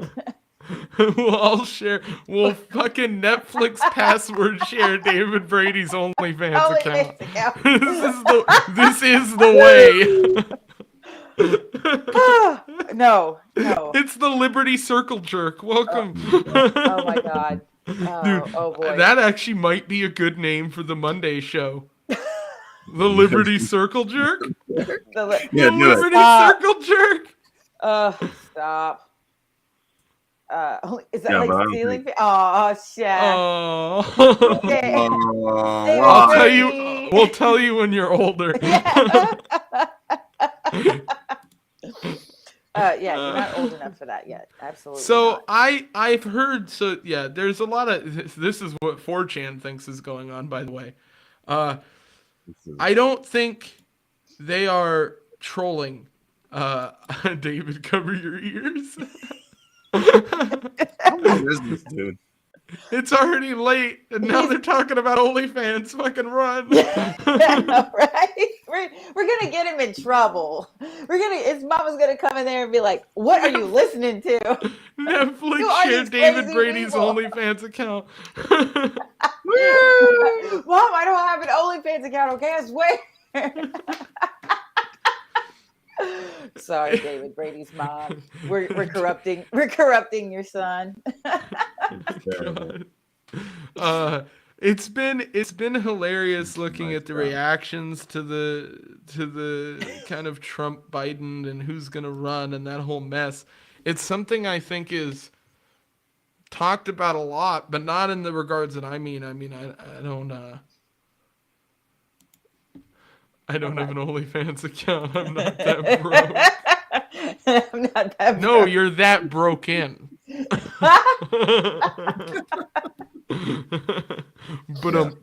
We'll all share. We'll fucking Netflix password share David Brady's OnlyFans account. This is the way. No. It's the Liberty Circle Jerk. Welcome. Oh my God. Dude, oh boy. that actually might be a good name for the Monday show. The Liberty Circle Jerk? The Liberty Circle Jerk? Stop. Is that Yeah, like stealing? Oh shit. Oh. Wow. We'll tell you when you're older. You're not old enough for that yet. Absolutely. So not. I've heard, there's a lot of, this is what 4chan thinks is going on, by the way. I don't think they are trolling. David, cover your ears. Business, dude. It's already late, and now they're talking about OnlyFans. Fucking run! Right? We're gonna get him in trouble. His mama's gonna come in there and be like, "What are you listening to?" Netflix share David Brady's OnlyFans account. Mom, I don't have an OnlyFans account. Okay, I swear. Sorry, David Brady's mom. We're corrupting your son. God. It's been hilarious looking at the reactions to the kind of Trump Biden and who's gonna run and that whole mess. It's something I think is talked about a lot, but not in the regards that I mean. I don't have an OnlyFans account. I'm not that broke. I'm not that broke. No, you're that broken. But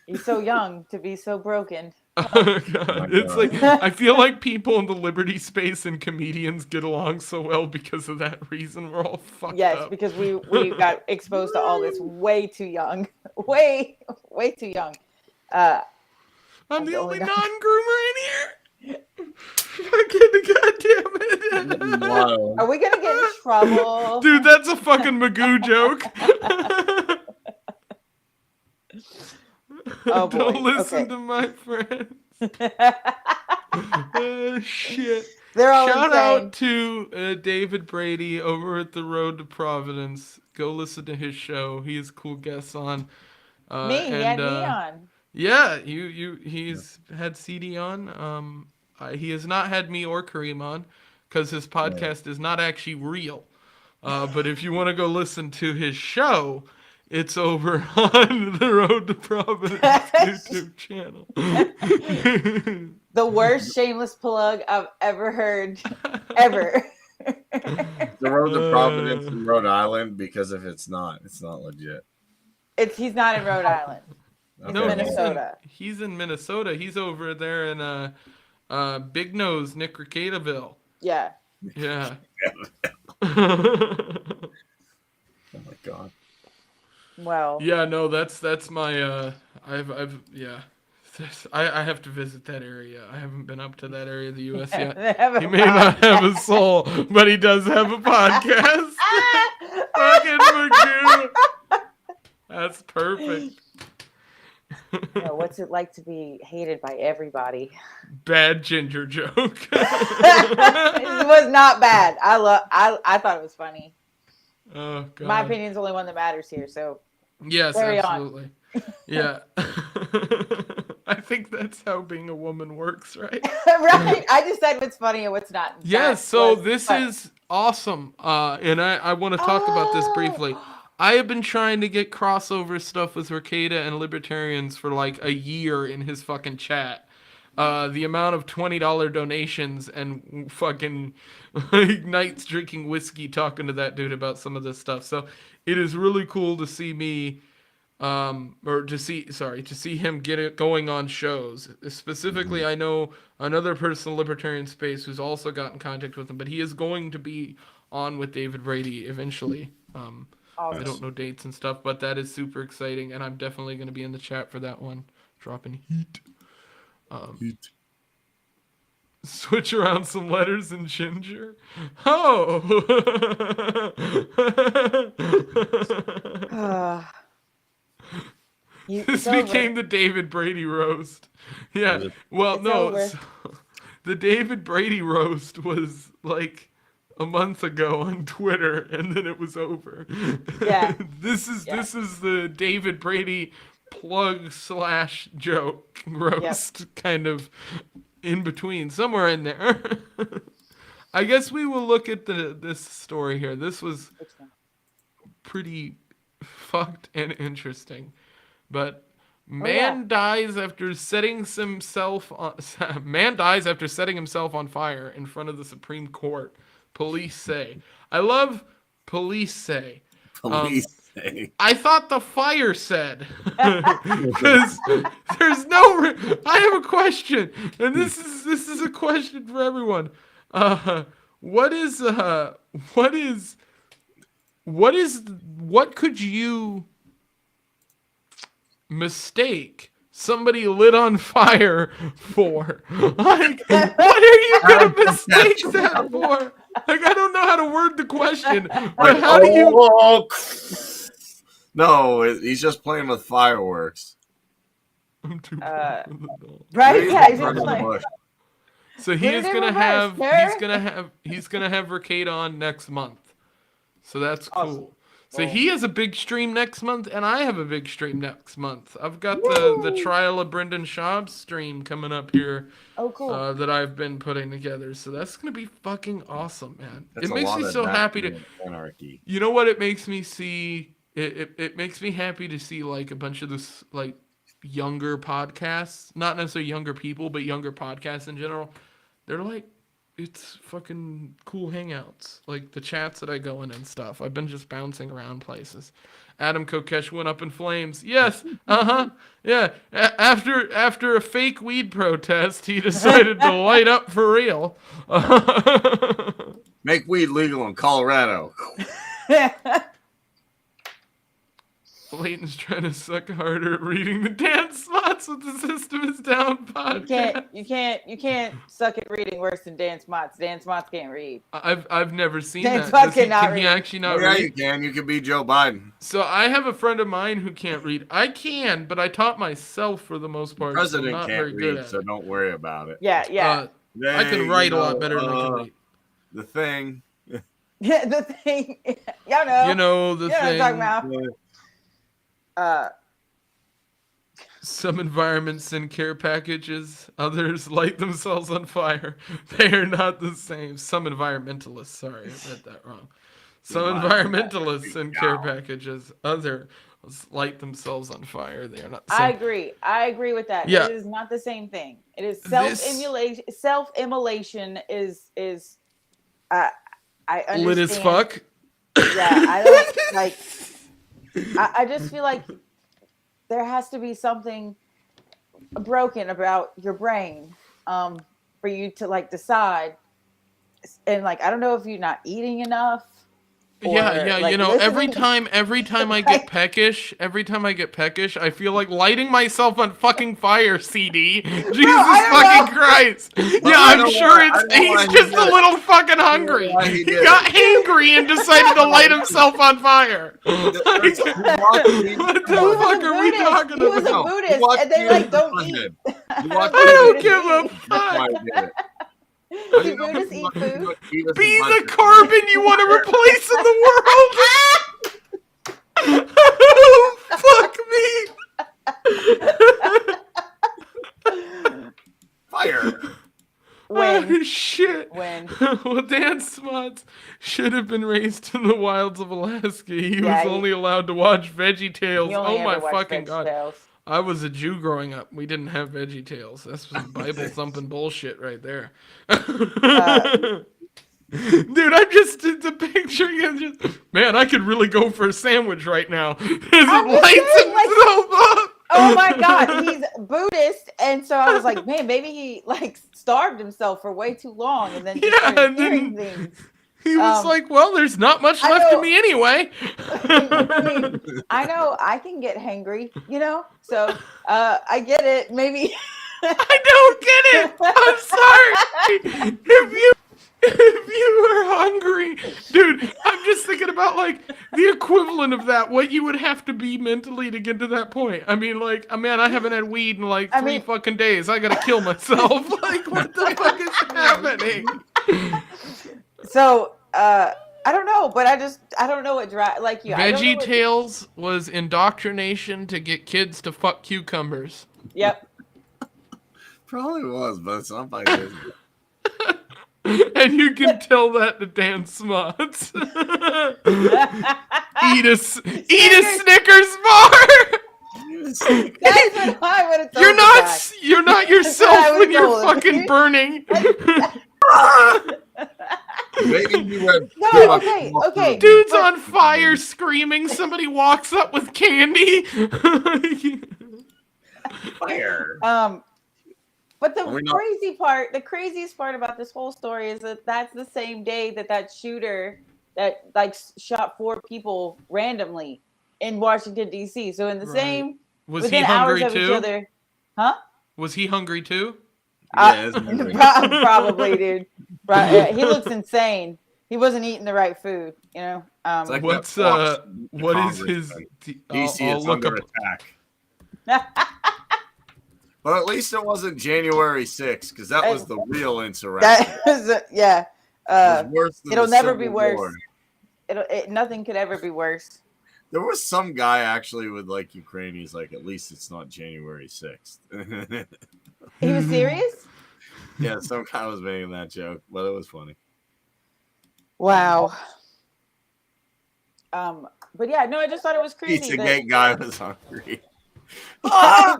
he's so young to be so broken. Oh God. It's like I feel like people in the Liberty space and comedians get along so well because of that reason. We're all fucked up. Yes, because we got exposed to all this way too young. Way too young. I'm the only non-groomer in here. Fucking goddamn it. Wow. Are we gonna get in trouble? Dude, that's a fucking Magoo joke. Oh boy. Don't listen to my friends. Shit. They're all Shout insane. out to David Brady over at the Road to Providence. Go listen to his show. He has cool guests on. He had me on. Yeah, he's had CD on. He has not had me or Kareem on because his podcast is not actually real. But if you want to go listen to his show, it's over on the Road to Providence YouTube channel. The worst shameless plug I've ever heard. Ever. The Road to Providence in Rhode Island, because if it's not legit. He's not in Rhode Island. He's in Minnesota. He's in Minnesota. He's over there in Big Nose, Nick Ricadaville. Yeah. Yeah. Oh my God. Well. Yeah, no, that's my I have to visit that area. I haven't been up to that area of the U.S. yet. He may not have a soul, but he does have a podcast. Fucking Magoo. That's perfect. What's it like to be hated by everybody? Bad ginger joke. It was not bad. I thought it was funny. Oh God. My opinion's the only one that matters here, so yes, carry absolutely. On. Yeah. I think that's how being a woman works, right? Right. I just said what's funny and what's not. Yes, so this is awesome. And I want to talk about this briefly. I have been trying to get crossover stuff with Ricada and Libertarians for like a year in his fucking chat. The amount of $20 donations and fucking like nights drinking whiskey talking to that dude about some of this stuff. So it is really cool to see me, to see him get it going on shows. Specifically, I know another person in the Libertarian space who's also got in contact with him, but he is going to be on with David Brady eventually. I don't know dates and stuff, but that is super exciting, and I'm definitely going to be in the chat for that one. Dropping heat. Switch around some letters in ginger. Oh. This became the David Brady roast. Yeah. Well, it's no. over. So, the David Brady roast was like a month ago on Twitter, and then it was over. Yeah. This is the David Brady plug/joke roast kind of in between, somewhere in there. I guess we will look at this story here. This was pretty fucked and interesting. But man dies after setting himself on fire in front of the Supreme Court. Police say. I love police say. I thought the fire said, because there's no. I have a question, and this is a question for everyone. What could you mistake somebody lit on fire for? Like, what are you gonna mistake that for? Like, I don't know how to word the question, but how do you? No, he's just playing with fireworks. I'm too right? Yeah, He's just like, so he's gonna have Ricade on next month. So that's cool. Awesome. So he has a big stream next month, and I have a big stream next month. I've got the trial of Brendan Schaub's stream coming up here. Oh, cool. That I've been putting together. So that's gonna be fucking awesome, man. That's it makes me so happy to. Anarchy. You know what? It makes me see. It makes me happy to see like a bunch of this like younger podcasts, not necessarily younger people, but younger podcasts in general. They're like, it's fucking cool hangouts, like the chats that I go in and stuff. I've been just bouncing around places. Adam Kokesh went up in flames. Yes, yeah. After a fake weed protest, he decided to light up for real. Make weed legal in Colorado. Leighton's trying to suck harder at reading the dance spots with the System is Down podcast. You can't suck at reading worse than Dan Smots. Dan Smots can't read. I've never seen Dan that. Smots cannot Can he read. actually not Yeah, read? you can. You can be Joe Biden. So I have a friend of mine who can't read. I can, but I taught myself for the most part. The president so I'm not can't very good read, at so it. don't worry about it. Yeah. I can write a lot better than I can read. The thing. Yeah, the thing. Y'all know. You know the what I'm thing. talking about. Some environments send care packages. Others light themselves on fire. They are not the same. Some environmentalists. Sorry, I read that wrong. Some environmentalists send care packages. Others light themselves on fire. They are not the same. I agree with that. Yeah. It is not the same thing. It is self-immolation. Self-immolation is I understand. Lit as fuck. Yeah, I don't like. I just feel like there has to be something broken about your brain for you to like decide. And like, I don't know if you're not eating enough. Yeah. Like, you know, every listening. time I get peckish, I feel like lighting myself on fucking fire. CD, Jesus fucking Christ! Yeah, I'm sure he's just a little fucking hungry. He got hangry and decided to light himself on fire. What the fuck are we talking He was about? a Buddhist, and they like don't eat. I don't give a fuck. Do Buddhists eat food? Be the carbon you want to replace in the world. Fuck me. Fire. Oh, shit. When? Well, Dan Smots should have been raised in the wilds of Alaska. He was only allowed to watch Veggie Tales. Oh my fucking god. I was a Jew growing up. We didn't have Veggie Tales. That's some Bible thumping bullshit right there. Dude, I'm just the picture. Man, I could really go for a sandwich right now. Oh my god, he's Buddhist, and so I was like, man, maybe he like starved himself for way too long, and then just started hearing things. He was like, well, there's not much left of me anyway. I know I can get hangry, you know, so I get it. Maybe I don't get it. I'm sorry. If you were hungry, dude, I'm just thinking about like the equivalent of that, what you would have to be mentally to get to that point. I mean, like, man, I haven't had weed in like I 3 mean- fucking days. I gotta kill myself. Like, what the fuck is happening? So, I don't know, but I don't know what like you. I don't know Veggie Tales was indoctrination to get kids to fuck cucumbers. Yep. Probably was, but it's not by Disney. And you can tell that to Dan Smuts. Eat a Snickers bar. That is what I would have told You're not yourself when you're fucking burning. Maybe you went. No, okay. Dude's on fire, screaming. Somebody walks up with candy. Fire. But the craziest part about this whole story is that that's the same day that shooter that like shot 4 people randomly in Washington D.C. So in the same within hours of each other, huh? Was he hungry too? Yeah, probably, dude. He looks insane. He wasn't eating the right food, you know. like what is his? DC is under attack. But at least it wasn't January 6th, because that was the real insurrection. Yeah. It was worse than it'll the never Civil be worse. War. Nothing could ever be worse. There was some guy actually with like Ukraine. He's like, at least it's not January 6th. He was serious? Yeah, some guy was making that joke, but it was funny. Wow. But yeah, no, I just thought it was crazy. Pizzagate guy was hungry. I'm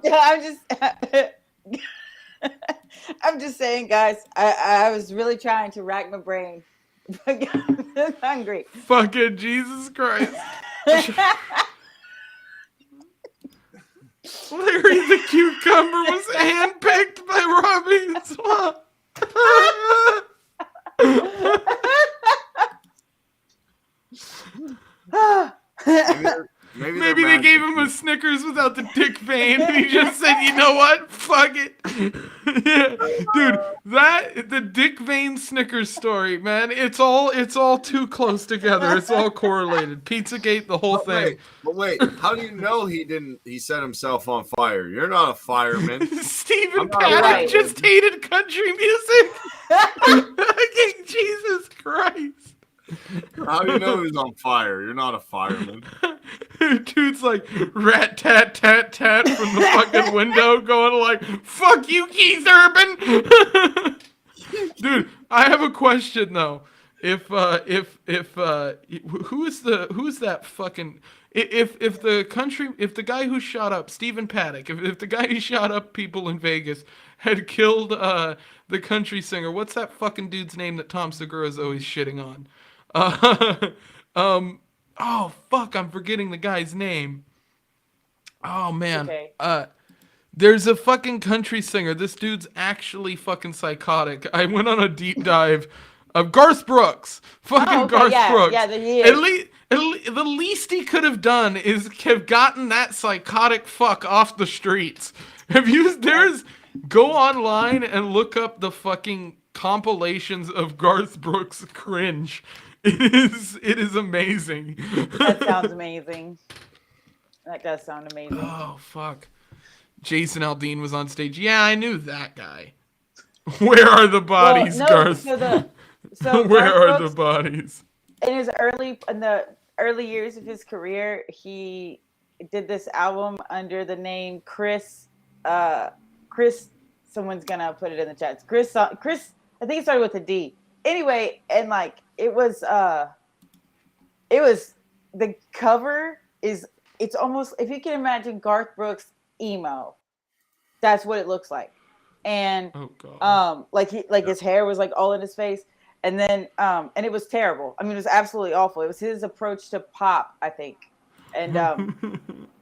just saying, guys. I was really trying to rack my brain. I'm hungry. Fucking Jesus Christ. Larry the Cucumber was handpicked by Robbie Swamp. Maybe they gave him a Snickers without the dick vein, and he just said, "You know what? Fuck it." Yeah. Dude, the dick vein Snickers story, man. It's all too close together. It's all correlated. Pizzagate, the whole thing. But wait, how do you know he set himself on fire? You're not a fireman. Stephen Paddock just hated country music. Fucking Jesus Christ. How do you know he's on fire? You're not a fireman. Dude's like rat tat tat tat from the fucking window, going like, "Fuck you, Keith Urban." Dude, I have a question though. If who's that fucking if the guy who shot up Stephen Paddock, if the guy who shot up people in Vegas had killed the country singer, what's that fucking dude's name that Tom Segura's always shitting on? Oh fuck, I'm forgetting the guy's name. Oh man. Okay. There's a fucking country singer. This dude's actually fucking psychotic. I went on a deep dive of Garth Brooks. Fucking Garth Brooks. Yeah, he is. The least he could have done is have gotten that psychotic fuck off the streets. Go online and look up the fucking compilations of Garth Brooks cringe. It is amazing. That sounds amazing. That does sound amazing. Oh fuck. Jason Aldean was on stage. Yeah, I knew that guy. Where are the bodies, Garth? So where are the bodies? In the early years of his career, he did this album under the name Chris. Someone's gonna put it in the chat. Chris. I think it started with a D. Anyway, and like it was the cover is, it's almost, if you can imagine Garth Brooks emo, that's what it looks like. And his hair was like all in his face, and then and it was terrible. I mean, it was absolutely awful. It was his approach to pop, I think. And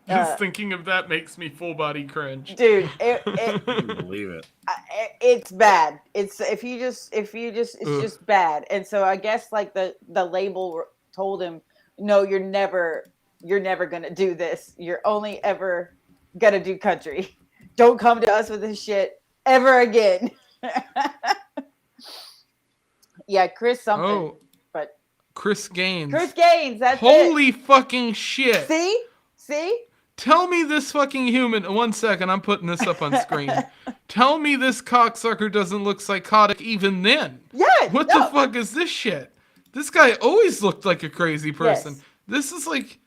just thinking of that makes me full body cringe, dude. I can't believe it. It's bad. It's just bad. And so I guess like the label told him, no, you're never gonna do this. You're only ever gonna do country. Don't come to us with this shit. ever again. Yeah, Chris something. Oh, but Chris Gaines. Chris Gaines, that's Holy it. fucking shit. See? Tell me this fucking human. 1 second, I'm putting this up on screen. Tell me this cocksucker doesn't look psychotic even then. Yeah. What the fuck is this shit? This guy always looked like a crazy person. Yes. This is like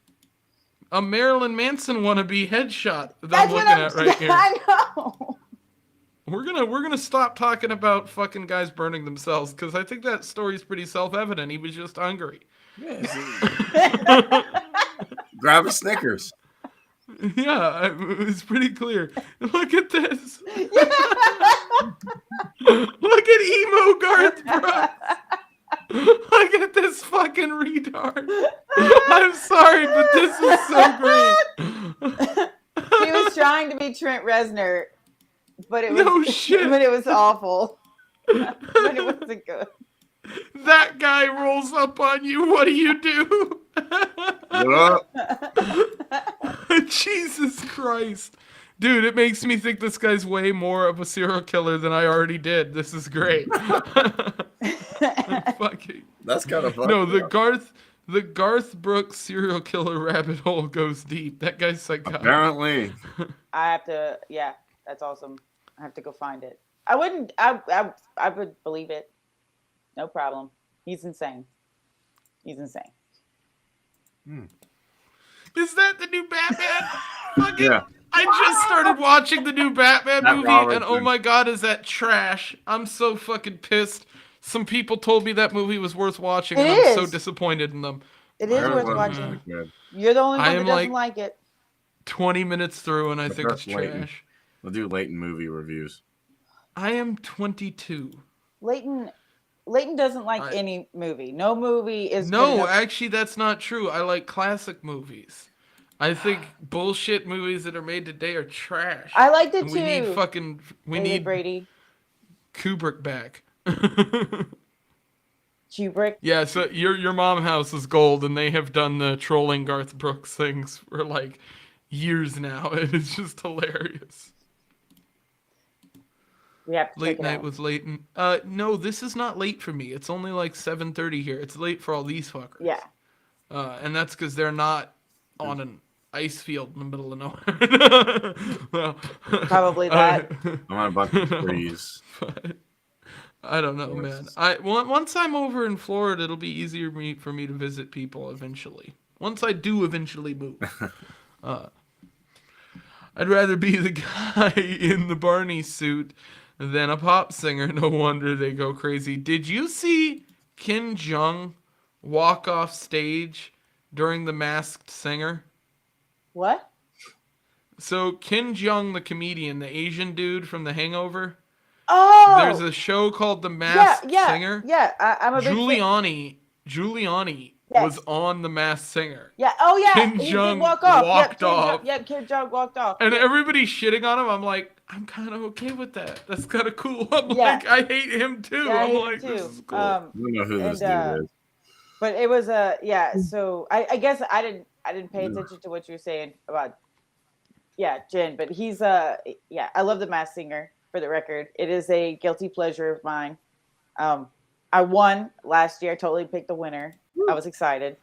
a Marilyn Manson wannabe headshot that That's I'm looking at right here. I know. We're gonna stop talking about fucking guys burning themselves because I think that story's pretty self-evident. He was just hungry. Yeah, grab a Snickers. Yeah, it's pretty clear. Look at this. Yeah. Look at emo Garth Brooks. Look at this fucking retard. I'm sorry, but this is so great. He was trying to be Trent Reznor, but it was No shit. But it was awful. But it wasn't good. That guy rolls up on you. What do you do? What up? Jesus Christ. Dude, it makes me think this guy's way more of a serial killer than I already did. This is great. Fucking. That's kind of fun. No, the Garth Brooks serial killer rabbit hole goes deep. That guy's psychotic. Apparently. I have to. Yeah, that's awesome. I have to go find it. I wouldn't. I would believe it. No problem. He's insane. He's insane. Is that the new Batman? Fucking. Yeah. I just started watching the new Batman Matt movie, Robertson. and oh my god, is that trash? I'm so fucking pissed. Some people told me that movie was worth watching, and I'm so disappointed in them. It is I heard worth it wasn't watching. that good. You're the only one I that am, doesn't like it. 20 minutes through, and I think it's Press Leighton. trash. We'll do Leighton movie reviews. I am 22. Leighton doesn't like any movie. No movie is good No, enough. actually, that's not true. I like classic movies. I think bullshit movies that are made today are trash. I liked it And too. We need Brady. Kubrick back. Kubrick. Yeah, so your mom house is gold, and they have done the trolling Garth Brooks things for like years now. It's just hilarious. We have to Late check it night out. with Leighton. No, this is not late for me. It's only like 7:30 here. It's late for all these fuckers. Yeah. And that's because they're not on an ice field in the middle of nowhere. Well, Probably that. I'm on a bunch of trees. But I don't know, man. Once I'm over in Florida, it'll be easier for me to visit people eventually. Once I do eventually move. I'd rather be the guy in the Barney suit than a pop singer. No wonder they go crazy. Did you see Kim Jong walk off stage during The Masked Singer? What? So Kim Jong, the comedian, the Asian dude from The Hangover. Oh. There's a show called The Masked Singer. Yeah, I'm a big Giuliani Yes. was on The Masked Singer. Yeah. Oh yeah. Kim He Jong did walk off. walked off. Kim Jong walked off. And everybody's shitting on him. I'm like, I'm kind of okay with that. That's kind of cool. I'm Yeah. like, I hate him too. Yeah, I I'm hate like, him this too. is cool. I don't know who this dude is. But it was so I guess I didn't pay attention to what you were saying about Jen, but he's I love The Masked Singer, for the record. It is a guilty pleasure of mine. I won last year, totally picked the winner. I was excited.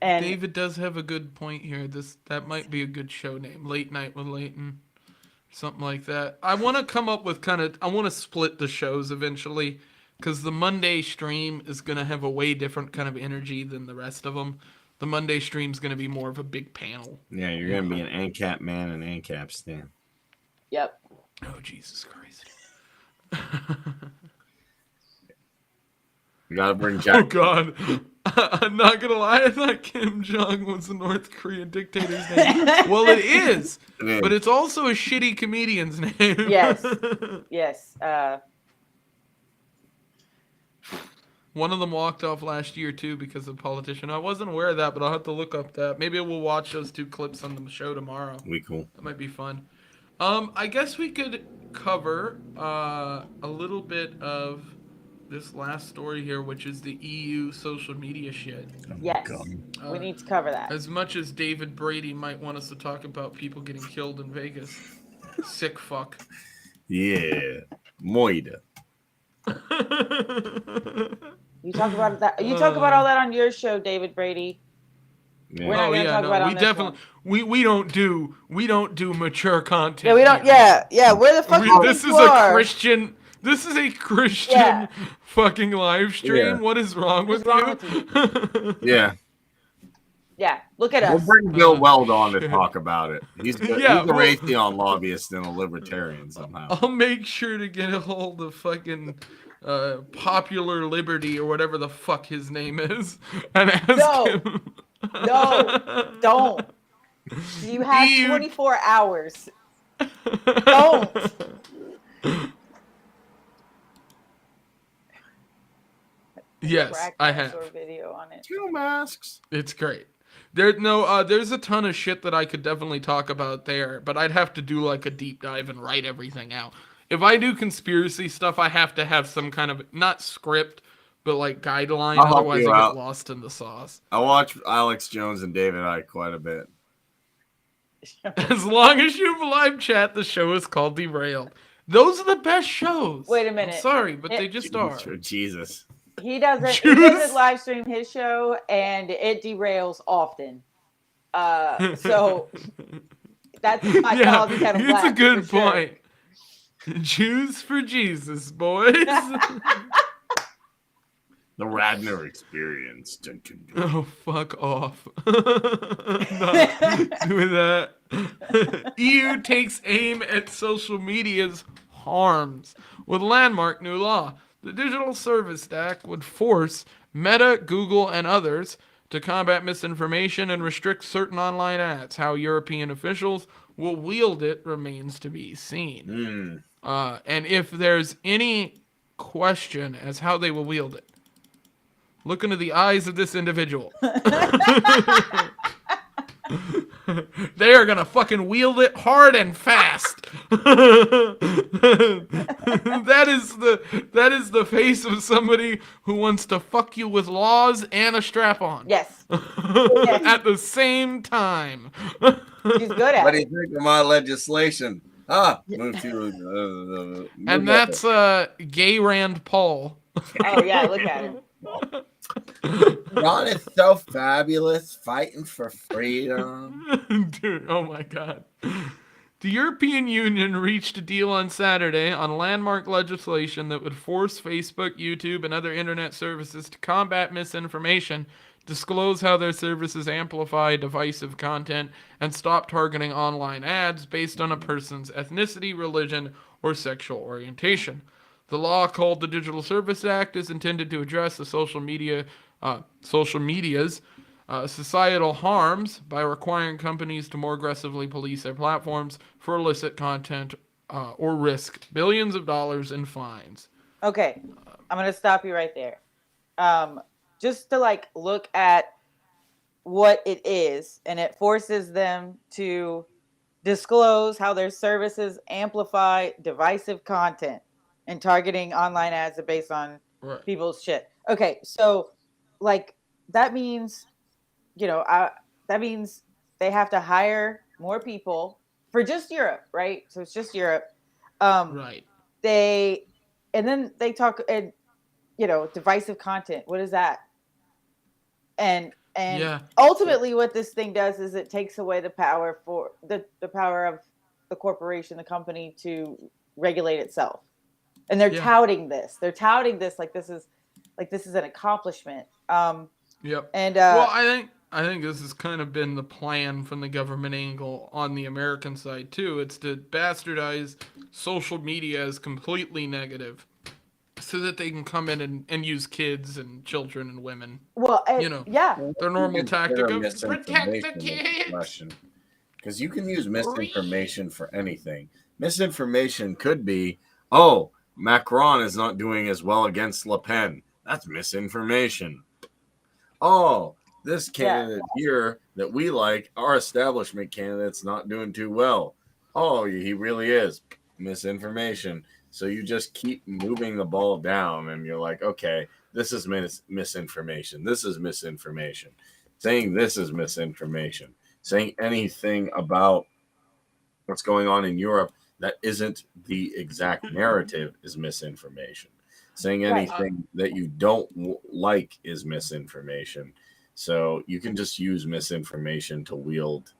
And David does have a good point here. That might be a good show name. Late Night with Leighton. Something like that. I want to come up with I want to split the shows eventually, because the Monday stream is going to have a way different kind of energy than the rest of them. The Monday stream is going to be more of a big panel. Yeah, you're going to be an ANCAP man and ANCAP Stan. Yep. Oh, Jesus Christ. You got to bring Jack. Oh, God. I'm not going to lie. I thought Kim Jong was the North Korean dictator's name. Well, it is. But it's also a shitty comedian's name. Yes. Yes. One of them walked off last year, too, because of a politician. I wasn't aware of that, but I'll have to look up that. Maybe we'll watch those 2 clips on the show tomorrow. Cool. That might be fun. I guess we could cover a little bit of this last story here, which is the EU social media shit. Yes. We need to cover that. As much as David Brady might want us to talk about people getting killed in Vegas. Sick fuck. Yeah. Moida. You talk about that. You talk about all that on your show, David Brady. Yeah. We're not going to talk about it we on this definitely one. we don't do mature content. Yeah, we don't. here. Yeah. Where the fuck you This think is you a are? Christian. This is a Christian Yeah. fucking live stream. Yeah. What is wrong with What's you? wrong with you? Yeah. Yeah. Look at We'll us. bring Bill Weld on to shit. talk about it. He's good. Yeah, He's a well- Raytheon lobbyist and a libertarian somehow. I'll make sure to get a hold of fucking Popular Liberty or whatever the fuck his name is and ask him. No, don't. You have EU 24 hours. Don't. Yes, Crack I dinosaur have. video on it. 2 masks. It's great. There's a ton of shit that I could definitely talk about there, but I'd have to do like a deep dive and write everything out. If I do conspiracy stuff, I have to have some kind of not script, but like guideline. I'll help Otherwise, you I out. get lost in the sauce. I watch Alex Jones and David Icke quite a bit. As long as you have live chat, the show is called Derailed. Those are the best shows. Wait a minute. I'm sorry, but they just are. Jesus. He doesn't Juice. live stream his show, and it derails often. So that's my Yeah, call to Kevin it's a Black, good for sure. point. Jews for Jesus, boys. The Radner Experience. Dun, dun, dun. Oh, fuck off. Not doing that. EU takes aim at social media's harms. With landmark new law, the Digital Service Act would force Meta, Google, and others to combat misinformation and restrict certain online ads. How European officials will wield it remains to be seen. And if there's any question as how they will wield it, look into the eyes of this individual. They are gonna fucking wield it hard and fast. That is the face of somebody who wants to fuck you with laws and a strap-on. Yes. At the same time. He's good at What do you it. think of my legislation? Move to. And that's gay Rand Paul. Oh, yeah, look at him. Ron is so fabulous, fighting for freedom. Dude, oh my god. The European Union reached a deal on Saturday on landmark legislation that would force Facebook, YouTube, and other internet services to combat misinformation, disclose how their services amplify divisive content, and stop targeting online ads based on a person's ethnicity, religion, or sexual orientation. The law, called the Digital Service Act, is intended to address the social media's societal harms by requiring companies to more aggressively police their platforms for illicit content or risk billions of dollars in fines. Okay, I'm going to stop you right there. Just to like look at what it is, and it forces them to disclose how their services amplify divisive content and targeting online ads are based on people's shit. Okay, so like that means, that means they have to hire more people for just Europe, right? So it's just Europe. Right. And then they talk, and divisive content. What is that? And ultimately, what this thing does is it takes away the power for the power of the corporation, the company, to regulate itself. And they're touting this. They're touting this like this is an accomplishment. Yep. And well, I think this has kind of been the plan from the government angle on the American side too. It's to bastardize social media as completely negative, so that they can come in and use kids and children and women. Well, their normal tactic of protect the kids. Because you can use misinformation for anything. Misinformation could be, oh, Macron is not doing as well against Le Pen. That's misinformation. Oh, this candidate here that we like, our establishment candidate's not doing too well. Oh, he really is. Misinformation. So you just keep moving the ball down, and you're like, okay, this is misinformation. This is misinformation. Saying this is misinformation. Saying anything about what's going on in Europe that isn't the exact narrative is misinformation. Saying anything that you don't like is misinformation. So you can just use misinformation to wield,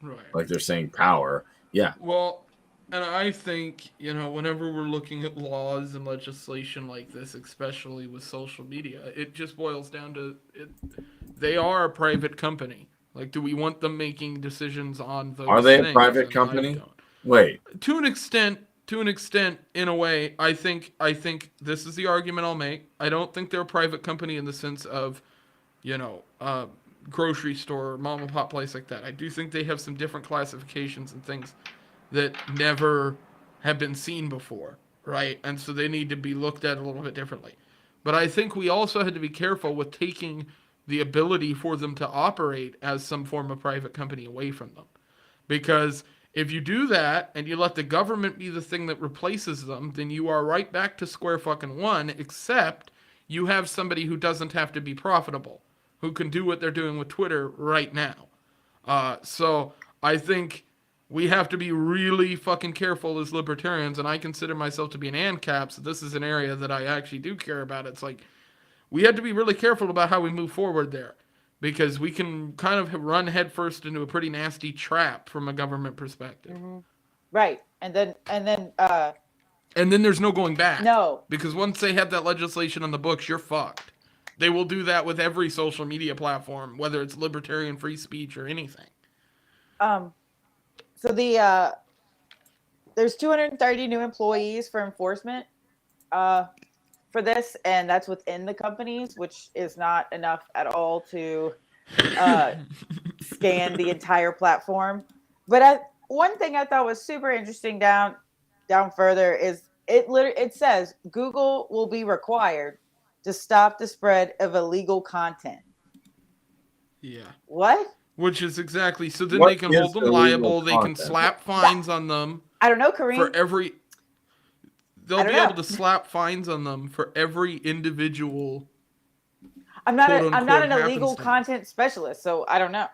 Right. like they're saying, power. Yeah. Well, and I think, whenever we're looking at laws and legislation like this, especially with social media, it just boils down to they are a private company. Like, do we want them making decisions on those Are they a things? private And company? I don't. Wait. To an extent, in a way, I think this is the argument I'll make. I don't think they're a private company in the sense of, grocery store, mom and pop place like that. I do think they have some different classifications and things that never have been seen before, right? And so they need to be looked at a little bit differently. But I think we also had to be careful with taking the ability for them to operate as some form of private company away from them. Because if you do that and you let the government be the thing that replaces them, then you are right back to square fucking one, except you have somebody who doesn't have to be profitable, who can do what they're doing with Twitter right now. So I think we have to be really fucking careful as libertarians, and I consider myself to be an ANCAP, so this is an area that I actually do care about. It's like, we have to be really careful about how we move forward there, because we can kind of run headfirst into a pretty nasty trap from a government perspective. Mm-hmm. Right. And then there's no going back. No. Because once they have that legislation on the books, you're fucked. They will do that with every social media platform, whether it's libertarian free speech or anything. So there's 230 new employees for enforcement for this, and that's within the companies, which is not enough at all to scan the entire platform. But one thing I thought was super interesting down further is it says Google will be required to stop the spread of illegal content. Yeah. What? Which is exactly, so then What they can hold is them illegal liable. They can content? slap fines on them I don't know, Kareem. for every. They'll I be don't know. able to slap fines on them for every individual. I'm not quote, I'm not an unquote, illegal happenstance. content specialist, so I don't know.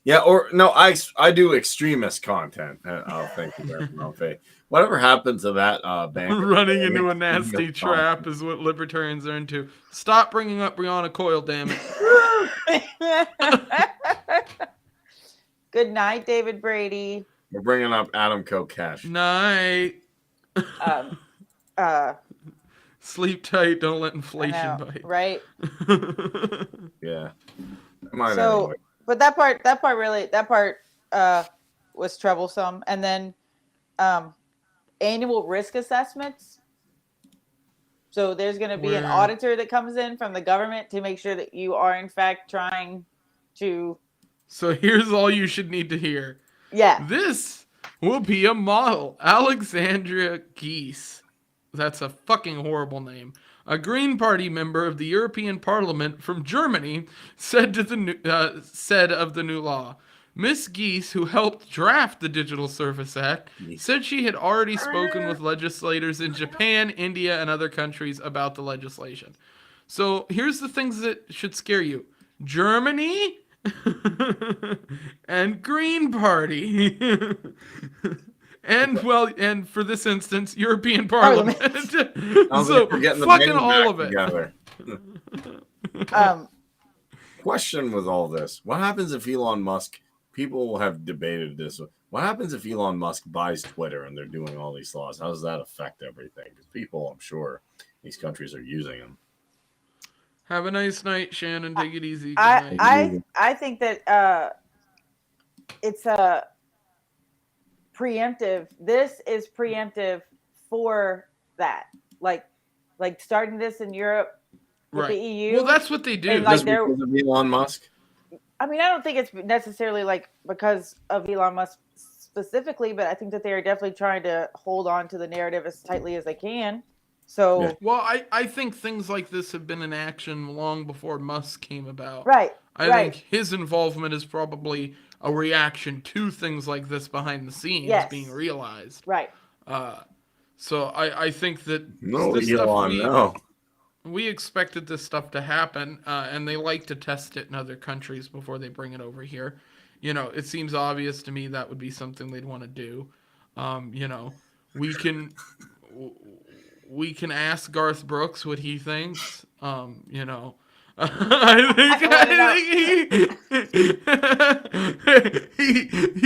Yeah, or no, I do extremist content. Oh, thank you very much. Whatever happened to that bank? Running into a nasty trap is what libertarians are into. Stop bringing up Breonna Coyle, damn it. Good night, David Brady. We're bringing up Adam Kokesh. Night. Sleep tight. Don't let inflation bite. Right? Yeah. Anyway. But that part was troublesome. And then annual risk assessments. So there's going to be an auditor that comes in from the government to make sure that you are in fact trying to. So here's all you should need to hear. Yeah. This will be a model. Alexandria Geese. That's a fucking horrible name. A Green Party member of the European Parliament from Germany said of the new law. Miss Geese, who helped draft the Digital Service Act, said she had already spoken with legislators in Japan, India, and other countries about the legislation. So here's the things that should scare you. Germany and Green Party. And for this instance, European Parliament. So fucking all of it. Question with all this: what happens if Elon Musk? People have debated this. What happens if Elon Musk buys Twitter and they're doing all these laws? How does that affect everything? Because people, I'm sure, these countries are using them. Have a nice night, Shannon. Take it easy. I think that it's a preemptive. This is preemptive for that. Like starting this in Europe with the EU. Well, that's what they do. And Just because of Elon Musk? I mean, I don't think it's necessarily because of Elon Musk specifically, but I think that they are definitely trying to hold on to the narrative as tightly as they can. So, yeah. Well, I think things like this have been in action long before Musk came about. Right. I think his involvement is probably a reaction to things like this behind the scenes being realized. Right. So I think that we expected this stuff to happen, and they like to test it in other countries before they bring it over here. It seems obvious to me that would be something they'd want to do. You know, we can we can ask Garth Brooks what he thinks. You know, he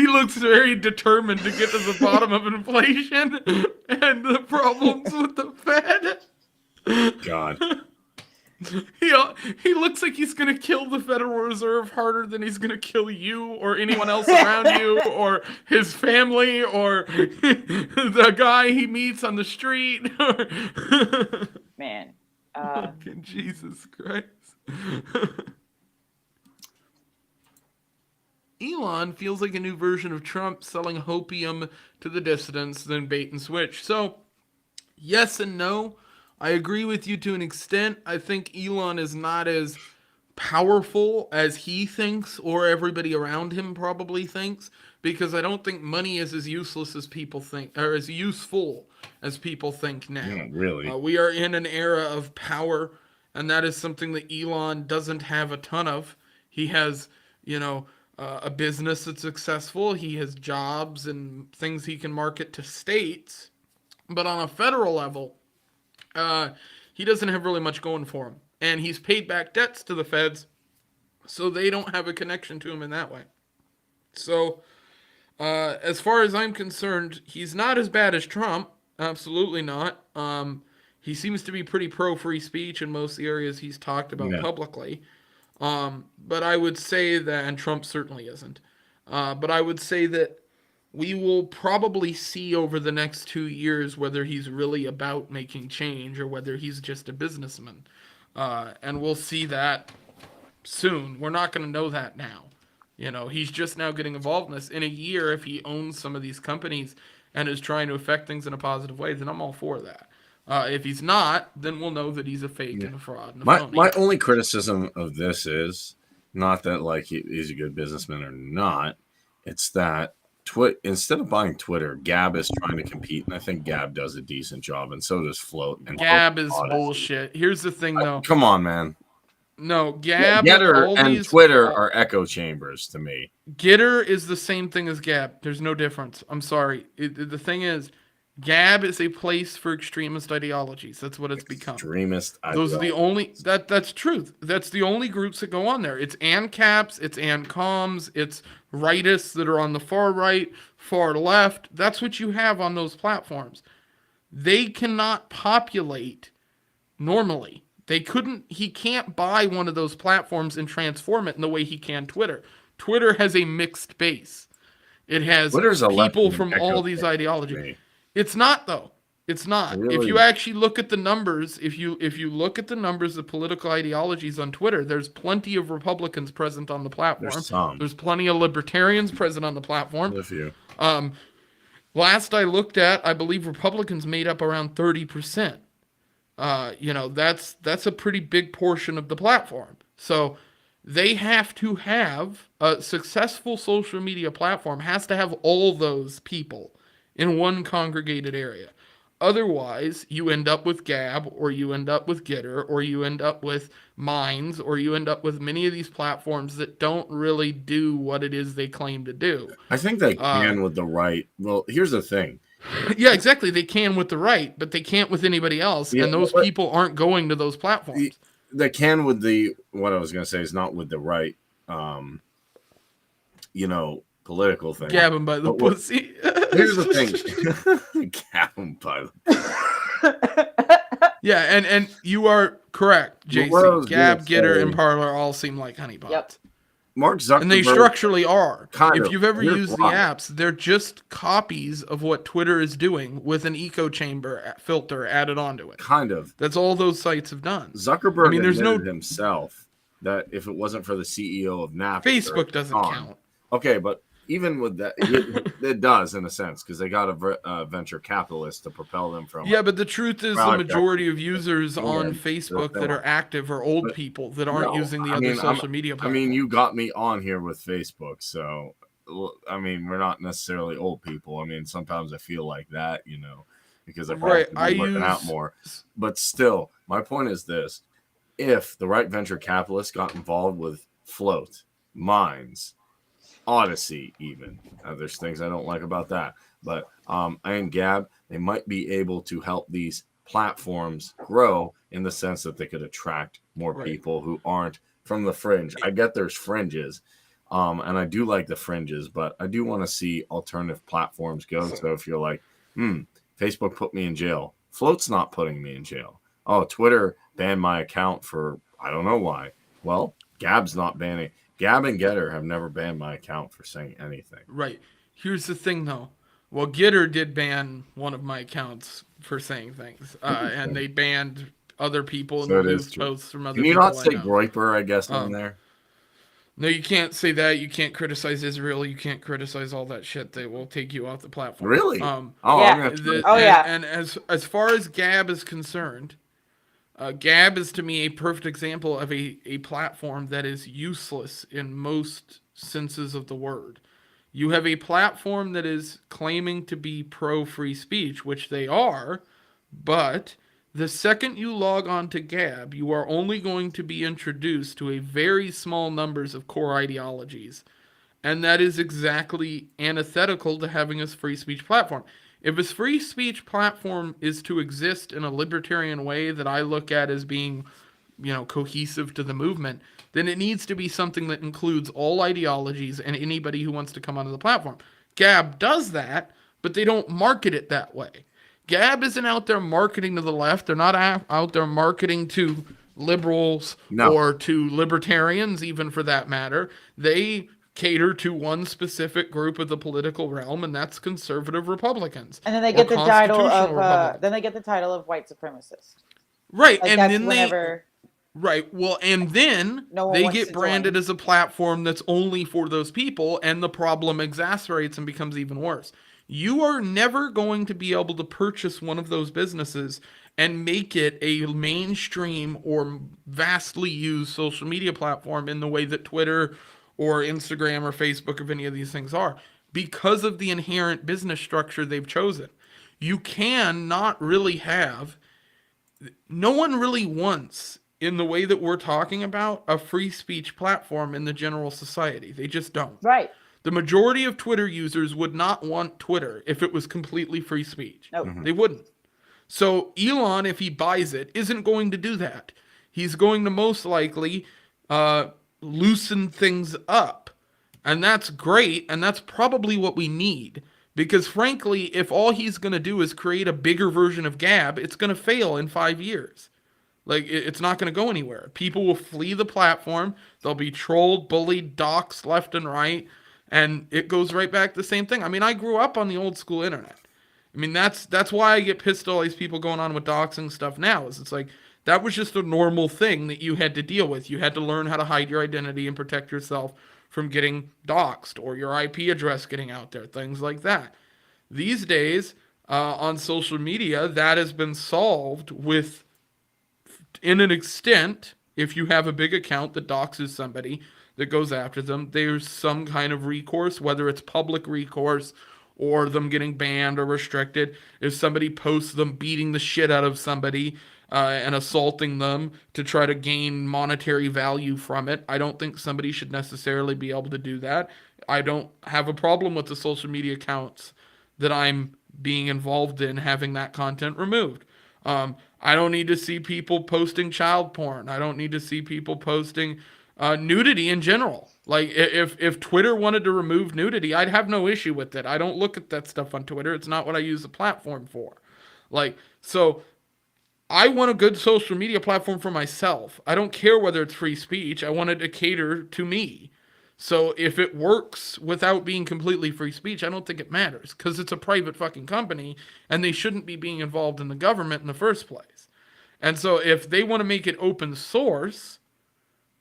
looks very determined to get to the bottom of inflation and the problems with the Fed. God. He looks like he's gonna kill the Federal Reserve harder than he's gonna kill you or anyone else around you or his family or the guy he meets on the street. Man. Fucking Jesus Christ. Elon feels like a new version of Trump selling hopium to the dissidents, then bait and switch. So, yes and no. I agree with you to an extent. I think Elon is not as powerful as he thinks or everybody around him probably thinks, because I don't think money is as useless as people think, or as useful as people think now. Yeah, really. We are in an era of power, and that is something that Elon doesn't have a ton of. He has, a business that's successful. He has jobs and things he can market to states. But on a federal level, he doesn't have really much going for him. And he's paid back debts to the feds, so they don't have a connection to him in that way. So, as far as I'm concerned, he's not as bad as Trump. Absolutely not. He seems to be pretty pro-free speech in most of the areas he's talked about publicly. But I would say that, and Trump certainly isn't, but I would say that we will probably see over the next 2 years whether he's really about making change or whether he's just a businessman. And we'll see that soon. We're not going to know that now. He's just now getting involved in this. In a year, if he owns some of these companies and is trying to affect things in a positive way, then I'm all for that. If he's not, then we'll know that he's a fake and a fraud. And a phony. My only criticism of this is not that like he's a good businessman or not. It's that instead of buying Twitter, Gab is trying to compete, and I think Gab does a decent job, and so does Float. And Gab is bullshit. Here's the thing, though. Come on, man. No, Gab and Twitter are echo chambers to me. Getter is the same thing as Gab. There's no difference. I'm sorry. The thing is, Gab is a place for extremist ideologies. That's what it's become. Extremist ideologies. Those are the only... That's truth. That's the only groups that go on there. It's ANCAPs, it's ANCOMs, it's rightists that are on the far right, far left. That's what you have on those platforms. They cannot populate normally. He can't buy one of those platforms and transform it in the way he can Twitter. Twitter has a mixed base. It has people from all these ideologies. It's not, though. It's not. Really? If you actually look at the numbers, if you look at the numbers of political ideologies on Twitter, there's plenty of Republicans present on the platform. There's plenty of libertarians present on the platform. Last I looked at, I believe Republicans made up around 30%. That's a pretty big portion of the platform. So they have to have a successful social media platform has to have all those people in one congregated area. Otherwise, you end up with Gab, or you end up with Getter, or you end up with Maize, or you end up with many of these platforms that don't really do what it is they claim to do. I think they can with the right. Well, here's the thing. Yeah, exactly. They can with the right, but they can't with anybody else, and those people aren't going to those platforms. They can with the, what I was going to say is not with the right, political thing. Gabbing by the pussy. Here's the thing. Gabbing by the Yeah, and you are correct, JC. Gab, Getter, and Parler all seem like honeypots. Yep. Mark Zuckerberg. And they structurally are. If you've ever used the apps, they're just copies of what Twitter is doing with an echo chamber filter added onto it. Kind of. That's all those sites have done. Zuckerberg admitted himself that if it wasn't for the CEO of Napster, Facebook doesn't count. Okay, but even with that, it does in a sense, because they got a venture capitalist to propel them from. Yeah, but the truth is the majority of users on Facebook that are active are old people that aren't using the other social media platforms. I mean, you got me on here with Facebook, so I mean, we're not necessarily old people. I mean, sometimes I feel like that, because I've been working out more. But still, my point is this: if the right venture capitalist got involved with Float, Maize, Odyssey, even. There's things I don't like about that. But and Gab, they might be able to help these platforms grow in the sense that they could attract more people who aren't from the fringe. I get there's fringes, and I do like the fringes, but I do want to see alternative platforms go. So if you're like, Facebook put me in jail, Float's not putting me in jail. Oh, Twitter banned my account for I don't know why. Well, Gab's not banning. Gab and Getter have never banned my account for saying anything. Right. Here's the thing, though. Well, Getter did ban one of my accounts for saying things, and they banned other people and removed posts from other people. Can you not say Groiper, I guess, on there? No, you can't say that. You can't criticize Israel. You can't criticize all that shit. They will take you off the platform. Really? Yeah. And as far as Gab is concerned, Gab is to me a perfect example of a platform that is useless in most senses of the word. You have a platform that is claiming to be pro-free speech, which they are, but the second you log on to Gab, you are only going to be introduced to a very small numbers of core ideologies. And that is exactly antithetical to having a free speech platform. If a free speech platform is to exist in a libertarian way that I look at as being, cohesive to the movement, then it needs to be something that includes all ideologies and anybody who wants to come onto the platform. Gab does that, but they don't market it that way. Gab isn't out there marketing to the left. They're not out there marketing to liberals or to libertarians, even for that matter. They cater to one specific group of the political realm, and that's conservative Republicans. And then they get the title of white supremacist. Right, like and then whenever... Right, well, and then they get branded as a platform that's only for those people, and the problem exacerbates and becomes even worse. You are never going to be able to purchase one of those businesses and make it a mainstream or vastly used social media platform in the way that Twitter or Instagram or Facebook or any of these things are, because of the inherent business structure they've chosen. You can not really have... No one really wants, in the way that we're talking about, a free speech platform in the general society. They just don't. Right. The majority of Twitter users would not want Twitter if it was completely free speech. Nope. They wouldn't. So Elon, if he buys it, isn't going to do that. He's going to most likely loosen things up. And that's great, and that's probably what we need. Because frankly, if all he's going to do is create a bigger version of Gab, it's going to fail in 5 years. Like, it's not going to go anywhere. People will flee the platform. They'll be trolled, bullied, doxxed left and right. And it goes right back to the same thing. I mean, I grew up on the old school internet. I mean, that's why I get pissed at all these people going on with doxing stuff now. It's like, that was just a normal thing that you had to deal with. You had to learn how to hide your identity and protect yourself from getting doxed or your IP address getting out there, things like that. These days, on social media, that has been solved with, in an extent, if you have a big account that doxes somebody, that goes after them, there's some kind of recourse, whether it's public recourse or them getting banned or restricted. If somebody posts them beating the shit out of somebody and assaulting them to try to gain monetary value from it, I don't think somebody should necessarily be able to do that. I don't have a problem with the social media accounts that I'm being involved in having that content removed. I don't need to see people posting child porn. I don't need to see people posting nudity in general. Like, if Twitter wanted to remove nudity, I'd have no issue with it. I don't look at that stuff on Twitter. It's not what I use the platform for. Like, so I want a good social media platform for myself. I don't care whether it's free speech. I want it to cater to me. So if it works without being completely free speech, I don't think it matters, because it's a private fucking company and they shouldn't be being involved in the government in the first place. And so if they want to make it open source,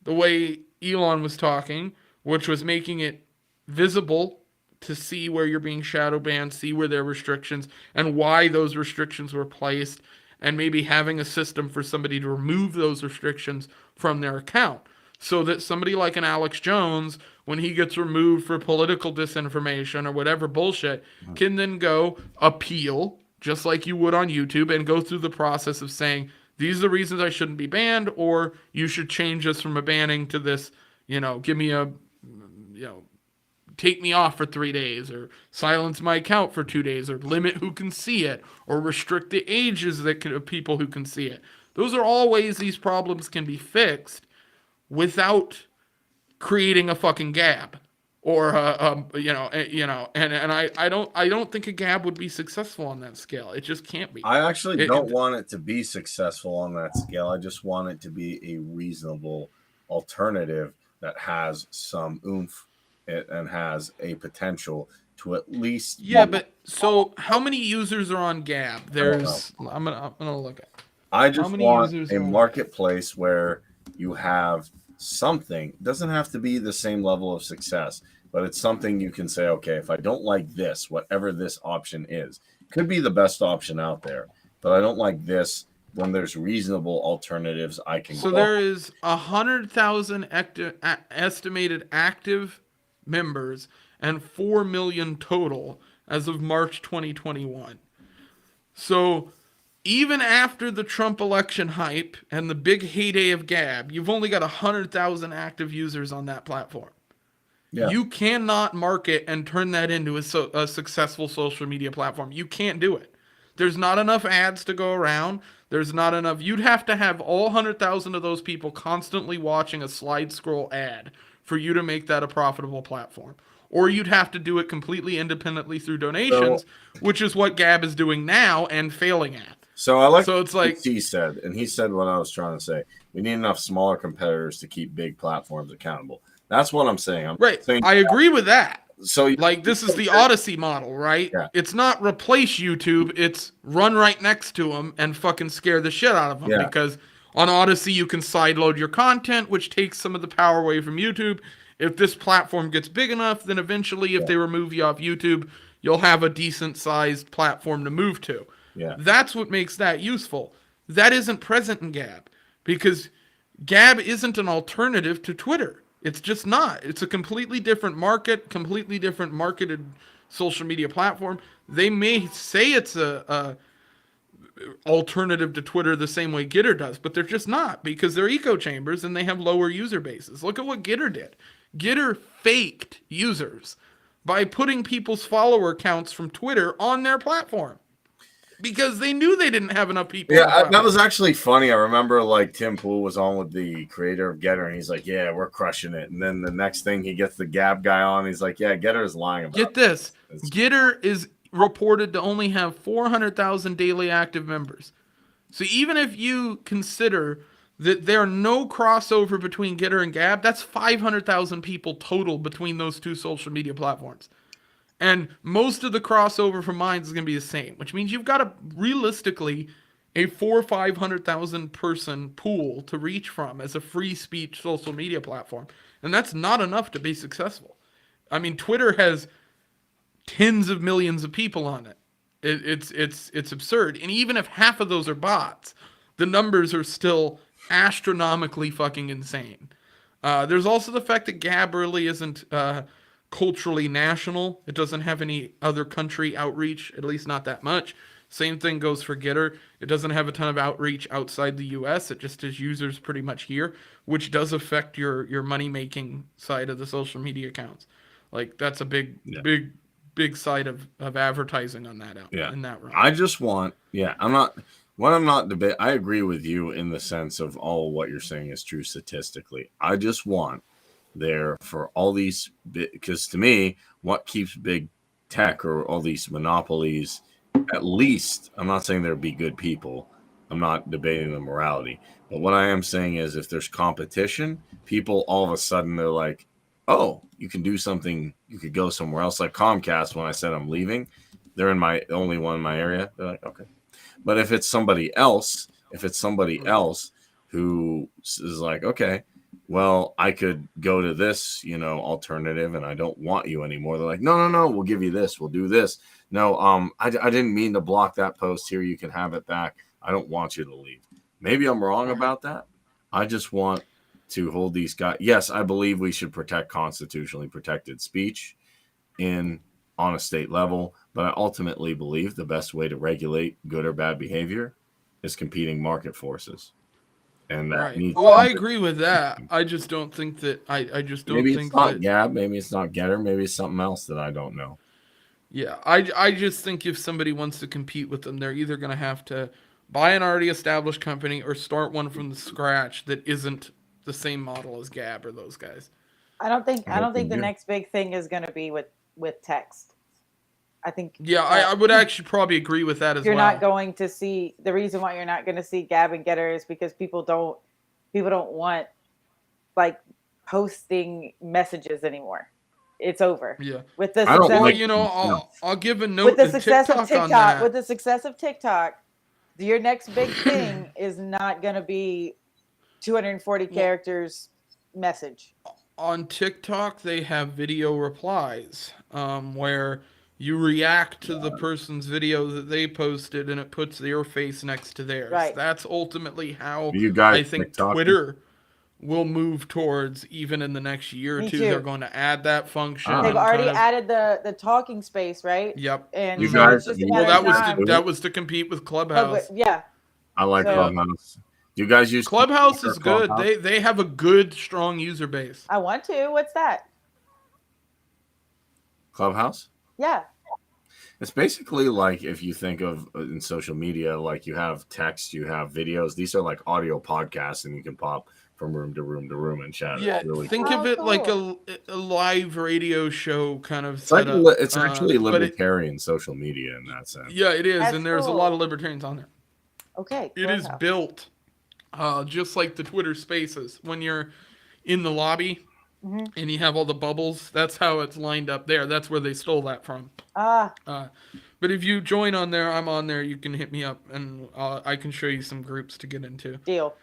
the way Elon was talking, which was making it visible to see where you're being shadow banned, see where there are restrictions and why those restrictions were placed, and maybe having a system for somebody to remove those restrictions from their account. So that somebody like an Alex Jones, when he gets removed for political disinformation or whatever bullshit, can then go appeal, just like you would on YouTube, and go through the process of saying, these are the reasons I shouldn't be banned, or you should change this from a banning to this, give me a, take me off for 3 days, or silence my account for 2 days, or limit who can see it, or restrict the ages of people who can see it. Those are all ways these problems can be fixed without creating a fucking gab, or I don't think a gab would be successful on that scale. It just can't be. I actually don't want it to be successful on that scale. I just want it to be a reasonable alternative that has some oomph and has a potential to at least. Yeah, but so how many users are on Gab? I'm gonna look at. I just want a marketplace where you have something. It doesn't have to be the same level of success, but it's something you can say, okay, if I don't like this, whatever this option is, could be the best option out there, but I don't like this. When there's reasonable alternatives, I can. So there is 100,000 estimated active members and 4 million total as of March 2021. So even after the Trump election hype and the big heyday of Gab, you've only got 100,000 active users on that platform. Yeah. You cannot market and turn that into a successful social media platform. You can't do it. There's not enough ads to go around. There's not enough. You'd have to have all 100,000 of those people constantly watching a slide scroll ad for you to make that a profitable platform. Or you'd have to do it completely independently through donations, which is what Gab is doing now and failing at. So I like what he said, and he said what I was trying to say. We need enough smaller competitors to keep big platforms accountable. That's what I'm saying. I agree with that. So like this is the Odyssey model, right? Yeah. It's not replace YouTube, it's run right next to them and fucking scare the shit out of them. Yeah. Because on Odyssey you can sideload your content, which takes some of the power away from YouTube. If this platform gets big enough, then eventually if they remove you off YouTube, you'll have a decent sized platform to move to. Yeah. That's what makes that useful. That isn't present in Gab because Gab isn't an alternative to Twitter. It's just not. It's a completely different market, completely different marketed social media platform. They may say it's a alternative to Twitter the same way Gitter does, but they're just not because they're echo chambers and they have lower user bases. Look at what Gitter did. Gitter faked users by putting people's follower counts from Twitter on their platform. Because they knew they didn't have enough people. Yeah, that was actually funny. I remember like Tim Pool was on with the creator of Getter, and he's like, "Yeah, we're crushing it." And then the next thing he gets the Gab guy on, he's like, "Yeah, Getter is lying about." Get this: Getter is reported to only have 400,000 daily active members. So even if you consider that there are no crossover between Getter and Gab, that's 500,000 people total between those two social media platforms. And most of the crossover from Maize is going to be the same, which means you've got realistically a 400,000 or 500,000 person pool to reach from as a free speech social media platform. And that's not enough to be successful. I mean, Twitter has tens of millions of people on it. It's absurd. And even if half of those are bots, the numbers are still astronomically fucking insane. There's also the fact that Gab really isn't culturally national. It doesn't have any other country outreach, at least not that much. Same thing goes for Getter. It doesn't have a ton of outreach outside the US. It just has users pretty much here, which does affect your money-making side of the social media accounts. Like that's a big side of advertising on that in that realm. I just want, I'm not debating. I agree with you in the sense of all what you're saying is true statistically. I just want there for all these, because to me, what keeps big tech or all these monopolies, at least, I'm not saying there'll be good people. I'm not debating the morality. But what I am saying is if there's competition, people all of a sudden they're like, oh, you can do something. You could go somewhere else. Like Comcast, when I said I'm leaving, they're in my only one in my area. They're like, okay. But if it's somebody else who is like, okay, well, I could go to this, alternative, and I don't want you anymore. They're like, no, we'll give you this. We'll do this. No, I didn't mean to block that post here. You can have it back. I don't want you to leave. Maybe I'm wrong about that. I just want to hold these guys. Yes, I believe we should protect constitutionally protected speech on a state level, but I ultimately believe the best way to regulate good or bad behavior is competing market forces. and that Right. needs. Well, I agree with that. I just don't think that. I just don't Maybe think it's not that. Gab. Maybe it's not Getter. Maybe it's something else that I don't know. Yeah, I just think if somebody wants to compete with them, they're either going to have to buy an already established company or start one from the scratch that isn't the same model as Gab or those guys. I don't think I hope they the do. next big thing is going to be with text. I think Yeah, I would actually probably agree with that as you're well. not going to see the reason why you're not going to see Gab and Getter is because people don't want like posting messages anymore. It's over. Yeah. With the I don't success Well, like. of, you know, No. I'll give a with note the to success of TikTok on TikTok, that. with the success of TikTok, your next big thing is not going to be 240 Well, characters message. on TikTok, they have video replies where you react to the person's video that they posted and it puts their face next to theirs. Right. That's ultimately how You guys I think TikTok? Twitter will move towards even in the next year or Me two. too. They're going to add that function. Ah. They've and already kind of, added the talking space, right? Yep. And You so guys- it's just do a you Well, matter of guys time. that was to compete with Oh, Clubhouse. but yeah. I like So- Clubhouse. Do you guys use Clubhouse TikTok or is good. Clubhouse? They have a good, strong user base. I want to. What's that? Clubhouse? Yeah. It's basically like if you think of in social media, like you have text, you have videos. These are like audio podcasts, and you can pop from room to room to room and chat. Yeah, It's really think cool. of Oh, it like cool. a live radio show kind of It's like setup. it's actually but libertarian social media in that sense. yeah, it is, That's and there's a cool. lot of libertarians on there. Okay. It is Clubhouse. built just like the Twitter Spaces. When you're in the lobby Mhm. and you have all the bubbles, that's how it's lined up there. That's where they stole that from. Ah, But if you join on there, I'm on there. You can hit me up, and I can show you some groups to get into. deal.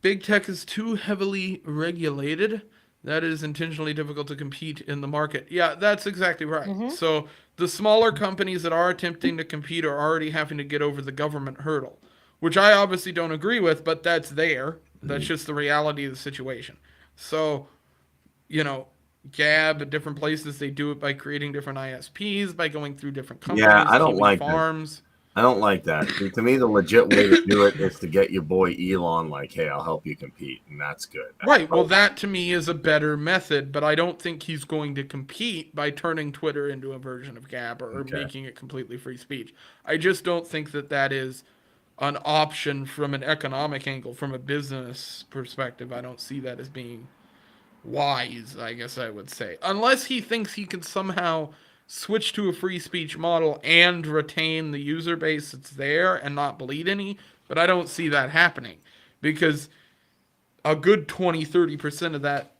Big tech is too heavily regulated. That is intentionally difficult to compete in the market. Yeah, that's exactly right. So the smaller companies that are attempting to compete are already having to get over the government hurdle, which I obviously don't agree with, but that's there. That's just the reality of the situation. So, you know, Gab at different places, they do it by creating different ISPs, by going through different companies, Yeah, I don't keeping like that. farms. I don't like that. See, to me, the legit way to do it is to get your boy Elon, like, hey, I'll help you compete, and that's good. Right. Well, that to me is a better method, but I don't think he's going to compete by turning Twitter into a version of Gab or Okay. making it completely free speech. I just don't think that that is an option from an economic angle, from a business perspective. I don't see that as being wise, I guess I would say. Unless he thinks he can somehow switch to a free speech model and retain the user base that's there and not bleed any, but I don't see that happening because a good 20-30% of that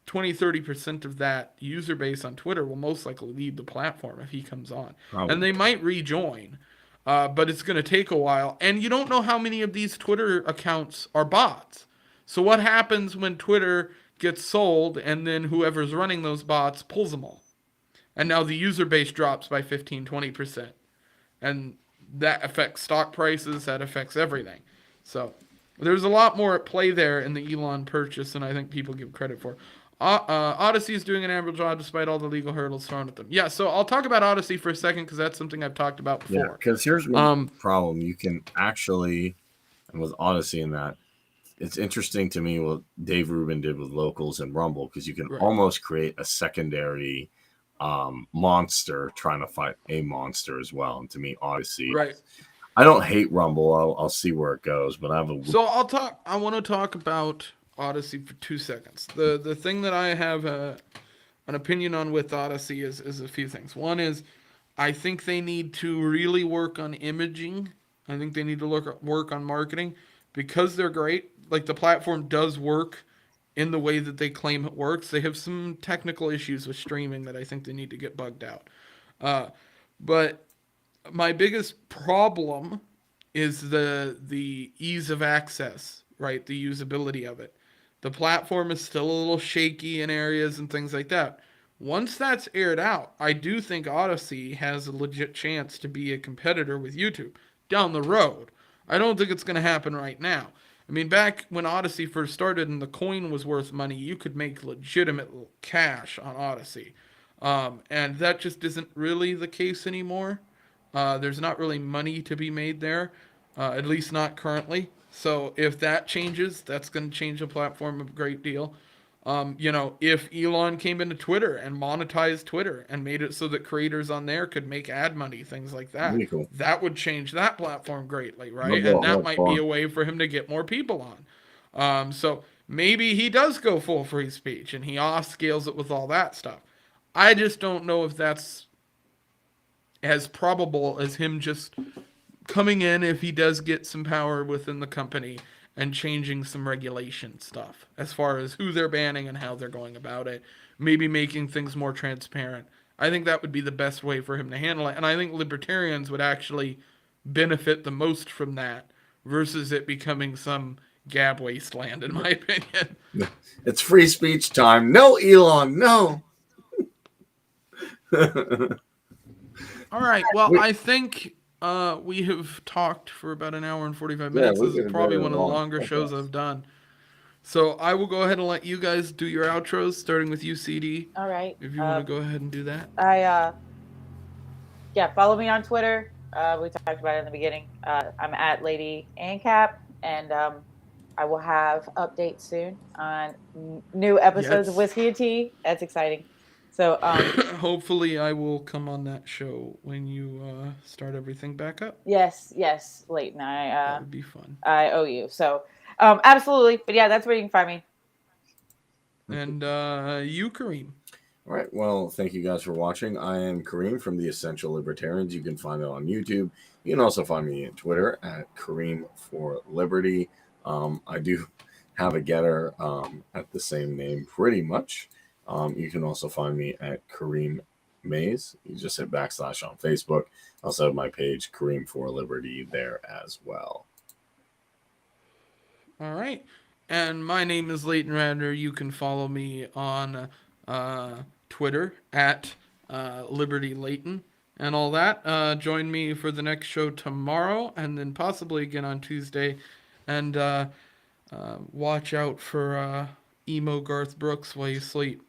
20-30% of that user base on Twitter will most likely leave the platform if he comes on. Probably. And they might rejoin. But it's going to take a while. And you don't know how many of these Twitter accounts are bots. So what happens when Twitter gets sold and then whoever's running those bots pulls them all? And now the user base drops by 15-20%. And that affects stock prices, that affects everything. So there's a lot more at play there in the Elon purchase than I think people give credit for. Odyssey is doing an admirable job despite all the legal hurdles thrown at them. Yeah, so I'll talk about Odyssey for a second because that's something I've talked about before. Yeah, because here's one problem. You can actually, and with Odyssey and that, it's interesting to me what Dave Rubin did with Locals and Rumble, because you can almost create a secondary monster trying to fight a monster as well. And to me, Odyssey, I don't hate Rumble. I'll see where it goes, but I have a. So I want to talk about Odyssey for 2 seconds. The thing that I have an opinion on with Odyssey is a few things. One is I think they need to really work on imaging. I think they need to work on marketing because they're great. Like the platform does work in the way that they claim it works. They have some technical issues with streaming that I think they need to get bugged out. But my biggest problem is the ease of access, right? The usability of it. The platform is still a little shaky in areas and things like that. Once that's aired out, I do think Odyssey has a legit chance to be a competitor with YouTube down the road. I don't think it's going to happen right now. I mean, back when Odyssey first started and the coin was worth money, you could make legitimate cash on Odyssey. And that just isn't really the case anymore. There's not really money to be made there. at least not currently. So if that changes, that's going to change the platform a great deal. If Elon came into Twitter and monetized Twitter and made it so that creators on there could make ad money, things like that, Really cool. that would change that platform greatly, No right? And doubt, that that's might be fun. a way for him to get more people on. So maybe he does go full free speech and he off scales it with all that stuff. I just don't know if that's as probable as him just coming in if he does get some power within the company and changing some regulation stuff as far as who they're banning and how they're going about it, maybe making things more transparent. I think that would be the best way for him to handle it, and I think libertarians would actually benefit the most from that versus it becoming some gab wasteland, in my opinion. It's free speech time. No, Elon, no. All right. Well, We- I think we have talked for about an hour and 45 Yeah, minutes. we're This is getting probably very one of the long. longer shows I've done. So I will go ahead and let you guys do your outros, starting with you, CD. All right. If you want to go ahead and do that. Follow me on Twitter. We talked about it in the beginning. I'm at Lady ANCAP, and I will have updates soon on new episodes of Yes. Whiskey and Tea. That's exciting. So hopefully I will come on that show when you start everything back up. yes, Leighton, That would be fun. I owe you. So absolutely. But yeah, that's where you can find me. And you, Kareem. All right. Well, thank you guys for watching. I am Kareem from the Essential Libertarians. You can find it on YouTube. You can also find me on Twitter at Kareem for Liberty. I do have a getter at the same name pretty much. You can also find me at Kareem Maize. You just hit / on Facebook. I also have my page, Kareem for Liberty, there as well. All right. And my name is Leighton Radner. You can follow me on Twitter at Liberty Leighton and all that. Join me for the next show tomorrow and then possibly again on Tuesday. And watch out for emo Garth Brooks while you sleep.